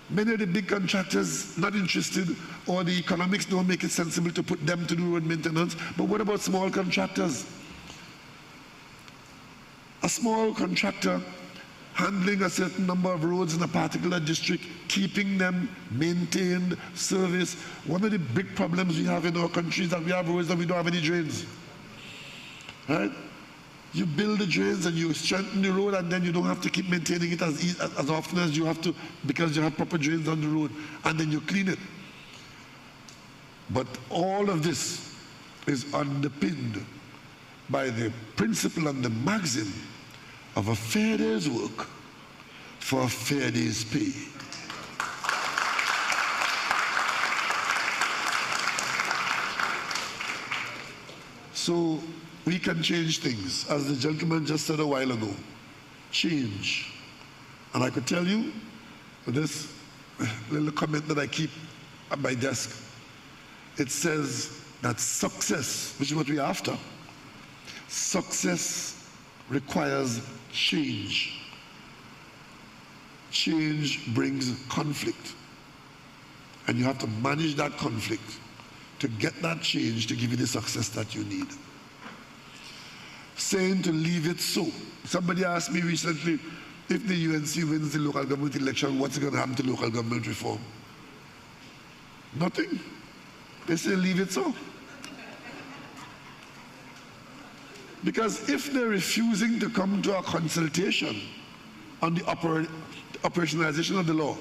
Many of the big contractors not interested, or the economics don't make it sensible to put them to do road maintenance. But what about small contractors? A small contractor handling a certain number of roads in a particular district, keeping them maintained, serviced. One of the big problems we have in our country is that we have roads that we don't have any drains. Right? You build the drains and you strengthen the road, and then you don't have to keep maintaining it as often as you have to, because you have proper drains on the road, and then you clean it. But all of this is underpinned by the principle and the maxim of a fair day's work for a fair day's pay. So we can change things, as the gentleman just said a while ago. Change. And I could tell you, with this little comment that I keep at my desk, it says that success, which is what we're after, success requires change. Change brings conflict. And you have to manage that conflict to get that change to give you the success that you need. Saying to leave it so. Somebody asked me recently, if the UNC wins the local government election, what's going to happen to local government reform? Nothing. They say leave it so. Because if they're refusing to come to a consultation on the operationalization of the law,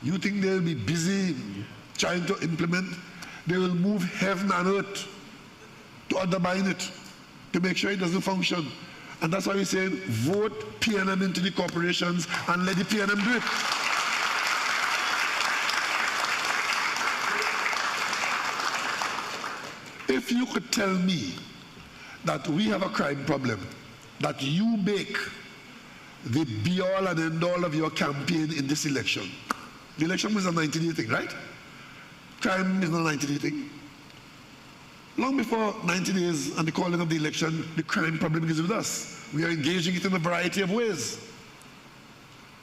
you think they'll be busy trying to implement? They will move heaven and earth to undermine it, to make sure it doesn't function. And that's why we're saying vote PNM into the corporations and let the PNM do it. If you could tell me that we have a crime problem, that you make the be-all and end-all of your campaign in this election. The election was a 90-day thing, right? Crime is not a 90-day thing. Long before 90 days and the calling of the election, the crime problem is with us. We are engaging it in a variety of ways.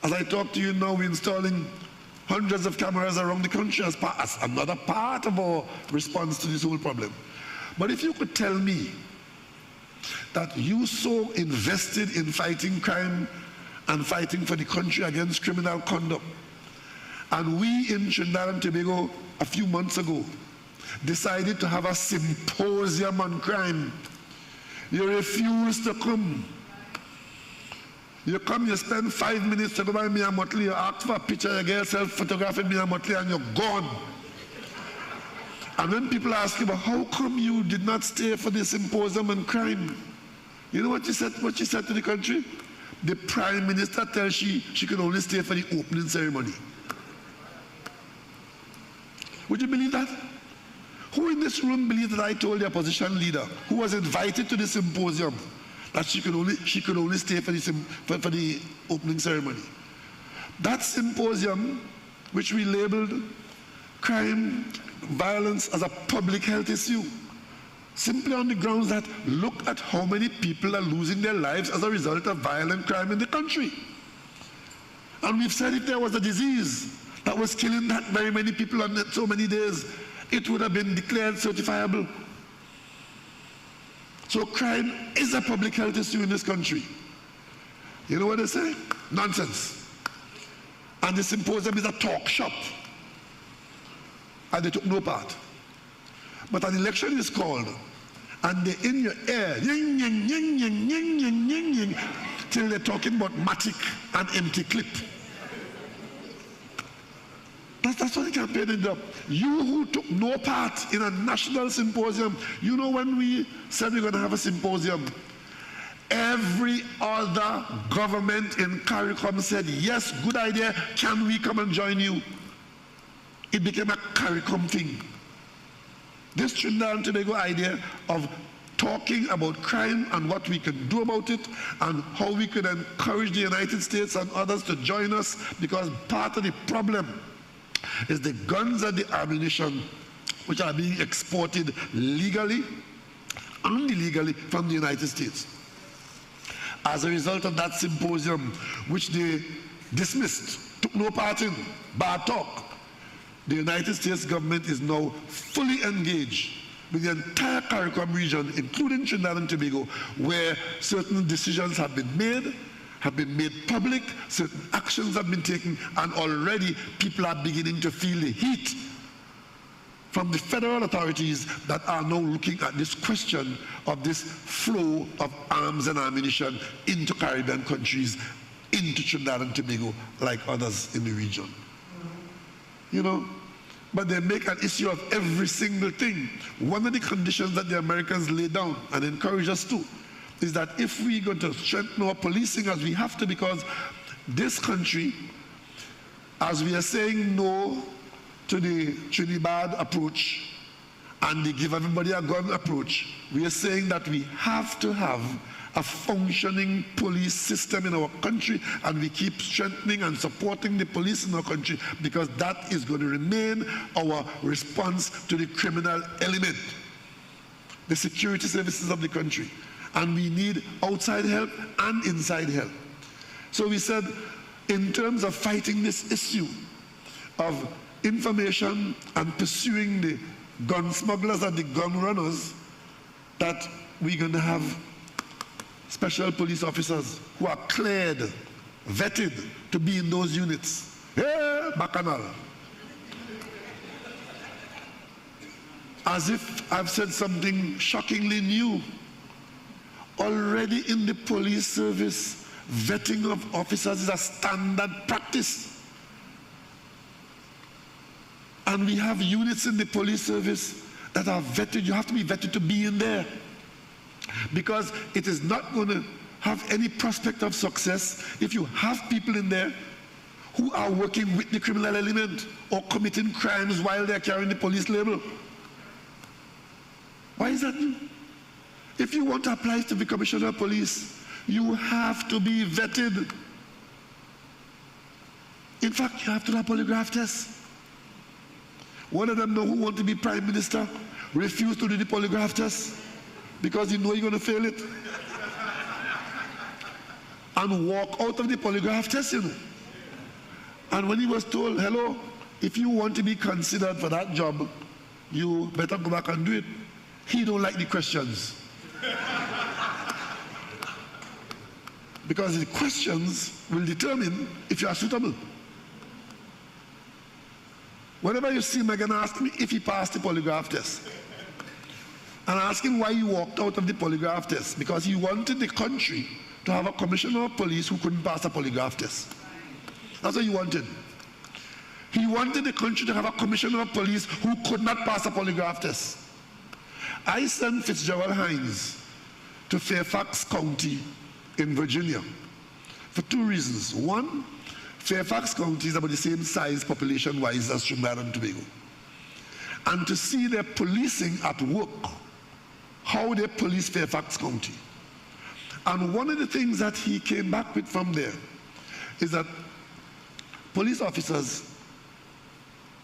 As I talk to you now, we're installing hundreds of cameras around the country as another part of our response to this whole problem. But if you could tell me that you so invested in fighting crime and fighting for the country against criminal conduct, and we in Trinidad and Tobago a few months ago decided to have a symposium on crime, you refuse to come. You come, you spend 5 minutes to go by Mia Motley, you ask for a picture, you get yourself photographing Mia Motley, and you're gone. And when people ask you, but how come you did not stay for the symposium on crime? You know what she said to the country? The Prime Minister tells she could only stay for the opening ceremony. Would you believe that? Who in this room believes that I told the opposition leader, who was invited to the symposium, that she could only stay for the opening ceremony? That symposium, which we labeled crime, violence as a public health issue, simply on the grounds that look at how many people are losing their lives as a result of violent crime in the country. And we've said if there was a disease that was killing that very many people on so many days, it would have been declared certifiable. So crime is a public health issue in this country. You know what they say? Nonsense. And the symposium is a talk shop. And they took no part. But an election is called, and they're in your ear, ying, ying, ying, ying, ying, ying, ying, ying, till they're talking about matic and empty clip. That's what the campaign ended up. You who took no part in a national symposium, you know when we said we're going to have a symposium, every other government in CARICOM said, yes, good idea, can we come and join you? It became a CARICOM thing. This Trinidad and Tobago idea of talking about crime and what we can do about it and how we could encourage the United States and others to join us, because part of the problem is the guns and the ammunition which are being exported legally and illegally from the United States. As a result of that symposium, which they dismissed, took no part in, bad talk, the United States government is now fully engaged with the entire CARICOM region, including Trinidad and Tobago, where certain decisions have been made public, certain actions have been taken, and already people are beginning to feel the heat from the federal authorities that are now looking at this question of this flow of arms and ammunition into Caribbean countries, into Trinidad and Tobago, like others in the region. You know, but they make an issue of every single thing. One of the conditions that the Americans lay down and encourage us to is that if we're going to strengthen our policing as we have to, because this country, as we are saying no to the Trinidad approach and the give everybody a gun approach, we are saying that we have to have a functioning police system in our country, and we keep strengthening and supporting the police in our country, because that is going to remain our response to the criminal element, the security services of the country. And we need outside help and inside help. So we said, in terms of fighting this issue of information and pursuing the gun smugglers and the gun runners, that we're going to have special police officers who are cleared, vetted to be in those units. Yeah, Bacchanal. As if I've said something shockingly new. Already in the police service, vetting of officers is a standard practice. And we have units in the police service that are vetted. You have to be vetted to be in there, because it is not going to have any prospect of success if you have people in there who are working with the criminal element or committing crimes while they're carrying the police label. Why is that new? If you want to apply to the Commissioner of Police, you have to be vetted. In fact, you have to do a polygraph test. One of them know who want to be Prime Minister, refuse to do the polygraph test because you know you're going to fail it, and walk out of the polygraph test, you know. And when he was told, hello, if you want to be considered for that job, you better go back and do it, he don't like the questions. Because the questions will determine if you are suitable. Whenever you see Megan, ask me if he passed the polygraph test. And ask him why he walked out of the polygraph test. Because he wanted the country to have a commissioner of police who couldn't pass a polygraph test. That's what he wanted. He wanted the country to have a commissioner of police who could not pass a polygraph test. I sent Fitzgerald Hines to Fairfax County in Virginia for two reasons. One, Fairfax County is about the same size population-wise as Trinidad and Tobago. And to see their policing at work, how they police Fairfax County. And one of the things that he came back with from there is that police officers,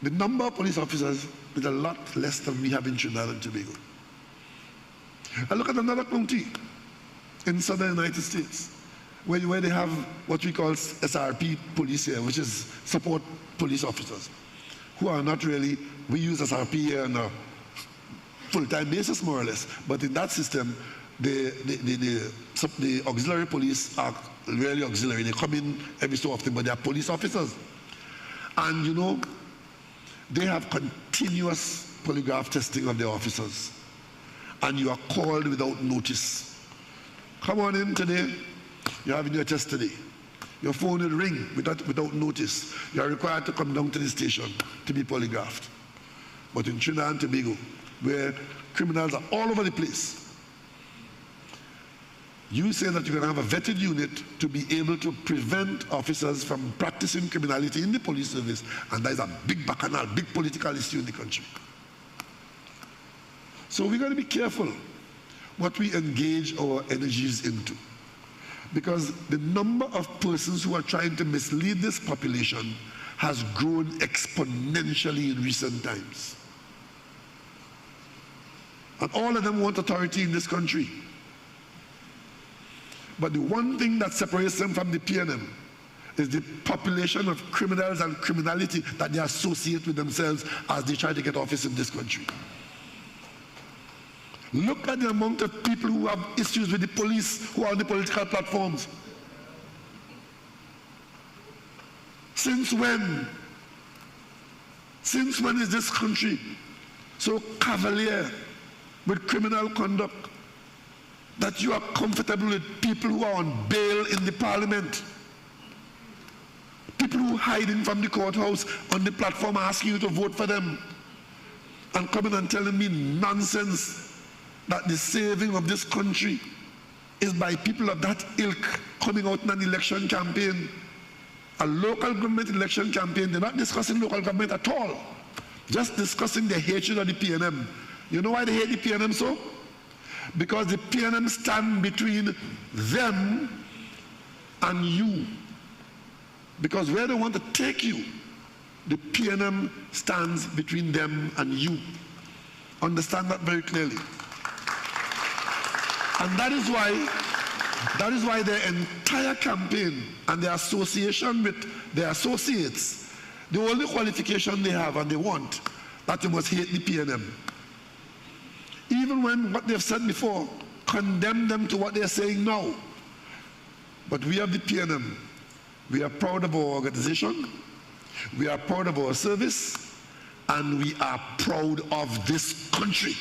the number of police officers is a lot less than we have in Trinidad and Tobago. I look at another county in southern United States where they have what we call SRP police here, which is support police officers, who are not really, we use SRP here on a full-time basis more or less, but in that system, the auxiliary police are really auxiliary. They come in every so often, but they are police officers. And you know, they have continuous polygraph testing of their officers. And you are called without notice. Come on in today, you're having your test today. Your phone will ring without notice. You are required to come down to the station to be polygraphed. But in Trinidad and Tobago, where criminals are all over the place, you say that you're going to have a vetted unit to be able to prevent officers from practicing criminality in the police service, and that is a big bacchanal, big political issue in the country. So we're going to be careful what we engage our energies into, because the number of persons who are trying to mislead this population has grown exponentially in recent times. And all of them want authority in this country. But the one thing that separates them from the PNM is the population of criminals and criminality that they associate with themselves as they try to get office in this country. Look at the amount of people who have issues with the police who are on the political platforms. Since when? Since when is this country so cavalier with criminal conduct that you are comfortable with people who are on bail in the parliament? People who hiding from the courthouse on the platform asking you to vote for them, and coming and telling me nonsense that the saving of this country is by people of that ilk coming out in an election campaign, a local government election campaign. They're not discussing local government at all, just discussing their hatred of the PNM. You know why they hate the PNM so? Because the PNM stand between them and you. Because where they want to take you, the PNM stands between them and you. Understand that very clearly. And that is why their entire campaign and their association with their associates, the only qualification they have and they want, that they must hate the PNM. Even when what they've said before condemn them to what they're saying now. But we have the PNM. We are proud of our organization, we are proud of our service, and we are proud of this country.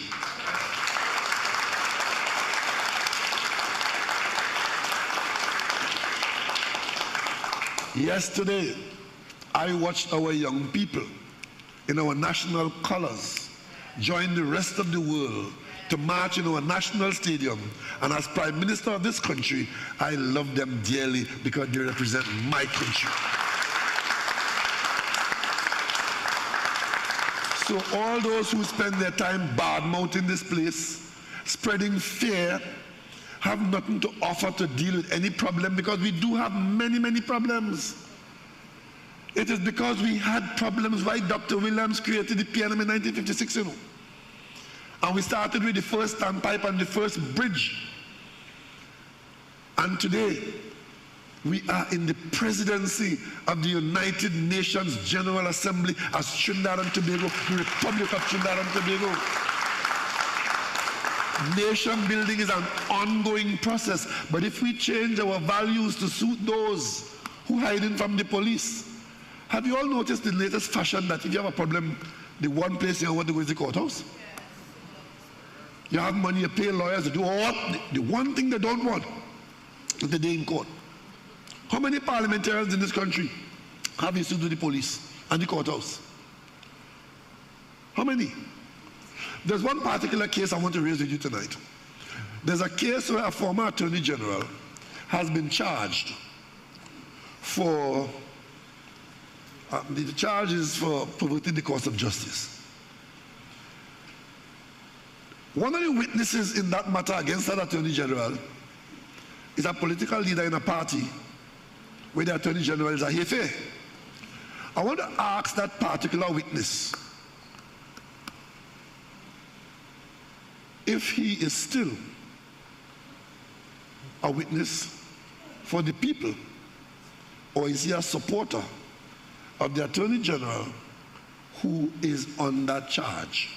Yesterday, I watched our young people in our national colors join the rest of the world to march in our national stadium. And as Prime Minister of this country, I love them dearly because they represent my country. So all those who spend their time bad-mouthing this place, spreading fear, have nothing to offer to deal with any problem, because we do have many, many problems. It is because we had problems why Dr. Williams created the PNM in 1956, you know. And we started with the first standpipe and the first bridge. And today, we are in the presidency of the United Nations General Assembly as Trinidad and Tobago, the Republic of Trinidad and Tobago. Nation building is an ongoing process, but if we change our values to suit those who hide in from the police, have you all noticed the latest fashion that if you have a problem, the one place you want to go is the courthouse? You have money, you pay lawyers to do all. The one thing they don't want is the day in court. How many parliamentarians in this country have issues with the police and the courthouse? How many? There's one particular case I want to raise with you tonight. There's a case where a former Attorney General has been charged for, the charge is for perverting the course of justice. One of the witnesses in that matter against that Attorney General is a political leader in a party where the Attorney General is a Hefe. I want to ask that particular witness, if he is still a witness for the people, or is he a supporter of the Attorney General who is on that charge?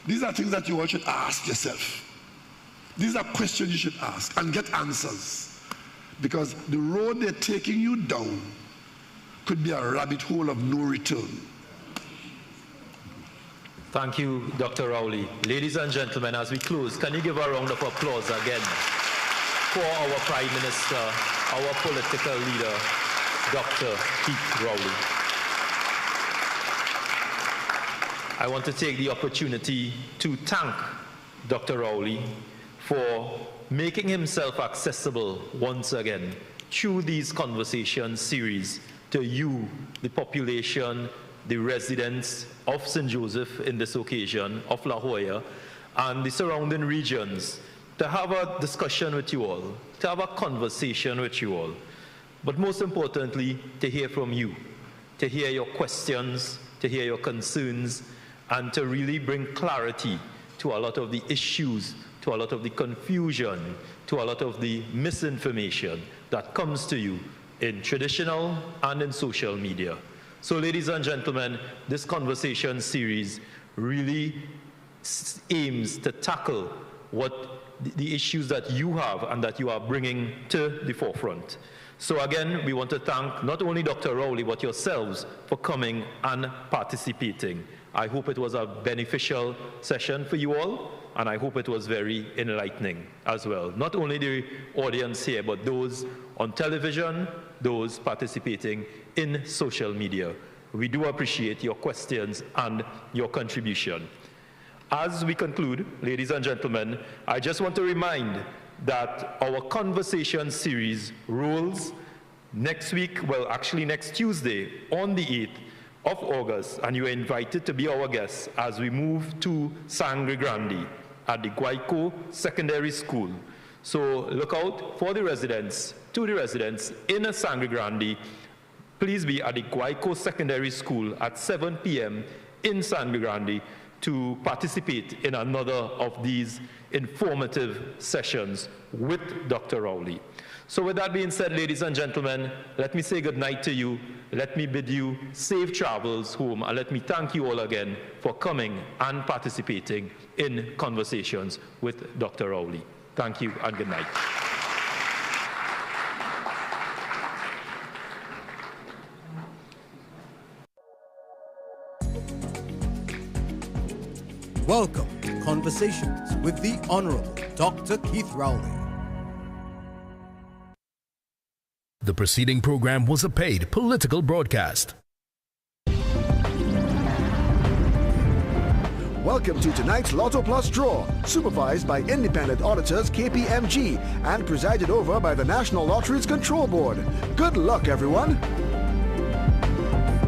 These are things that you all should ask yourself. These are questions you should ask and get answers, because the road they're taking you down could be a rabbit hole of no return. Thank you, Dr. Rowley. Ladies and gentlemen, as we close, can you give a round of applause again for our Prime Minister, our political leader, Dr. Keith Rowley. I want to take the opportunity to thank Dr. Rowley for making himself accessible once again through these conversation series to you, the population, the residents of St. Joseph in this occasion, of La Jolla, and the surrounding regions, to have a discussion with you all, to have a conversation with you all, but most importantly, to hear from you, to hear your questions, to hear your concerns, and to really bring clarity to a lot of the issues, to a lot of the confusion, to a lot of the misinformation that comes to you in traditional and in social media. So, ladies and gentlemen, this conversation series really aims to tackle what the issues that you have and that you are bringing to the forefront. So again, we want to thank not only Dr. Rowley, but yourselves for coming and participating. I hope it was a beneficial session for you all, and I hope it was very enlightening as well. Not only the audience here, but those on television, those participating in social media. We do appreciate your questions and your contribution. As we conclude, ladies and gentlemen, I just want to remind that our conversation series rolls next week, well, actually next Tuesday, on the 8th of August, and you are invited to be our guests as we move to Sangre Grande at the Guayco Secondary School. So look out for the residents, to the residents in Sangre Grande. Please be at the Guayco Secondary School at 7 p.m. in Sangre Grande to participate in another of these informative sessions with Dr. Rowley. So with that being said, ladies and gentlemen, let me say good night to you. Let me bid you safe travels home, and let me thank you all again for coming and participating in conversations with Dr. Rowley. Thank you and good night. Welcome to Conversations with the Honorable Dr. Keith Rowley. The preceding program was a paid political broadcast. Welcome to tonight's Lotto Plus draw, supervised by independent auditors KPMG and presided over by the National Lotteries Control Board. Good luck, everyone.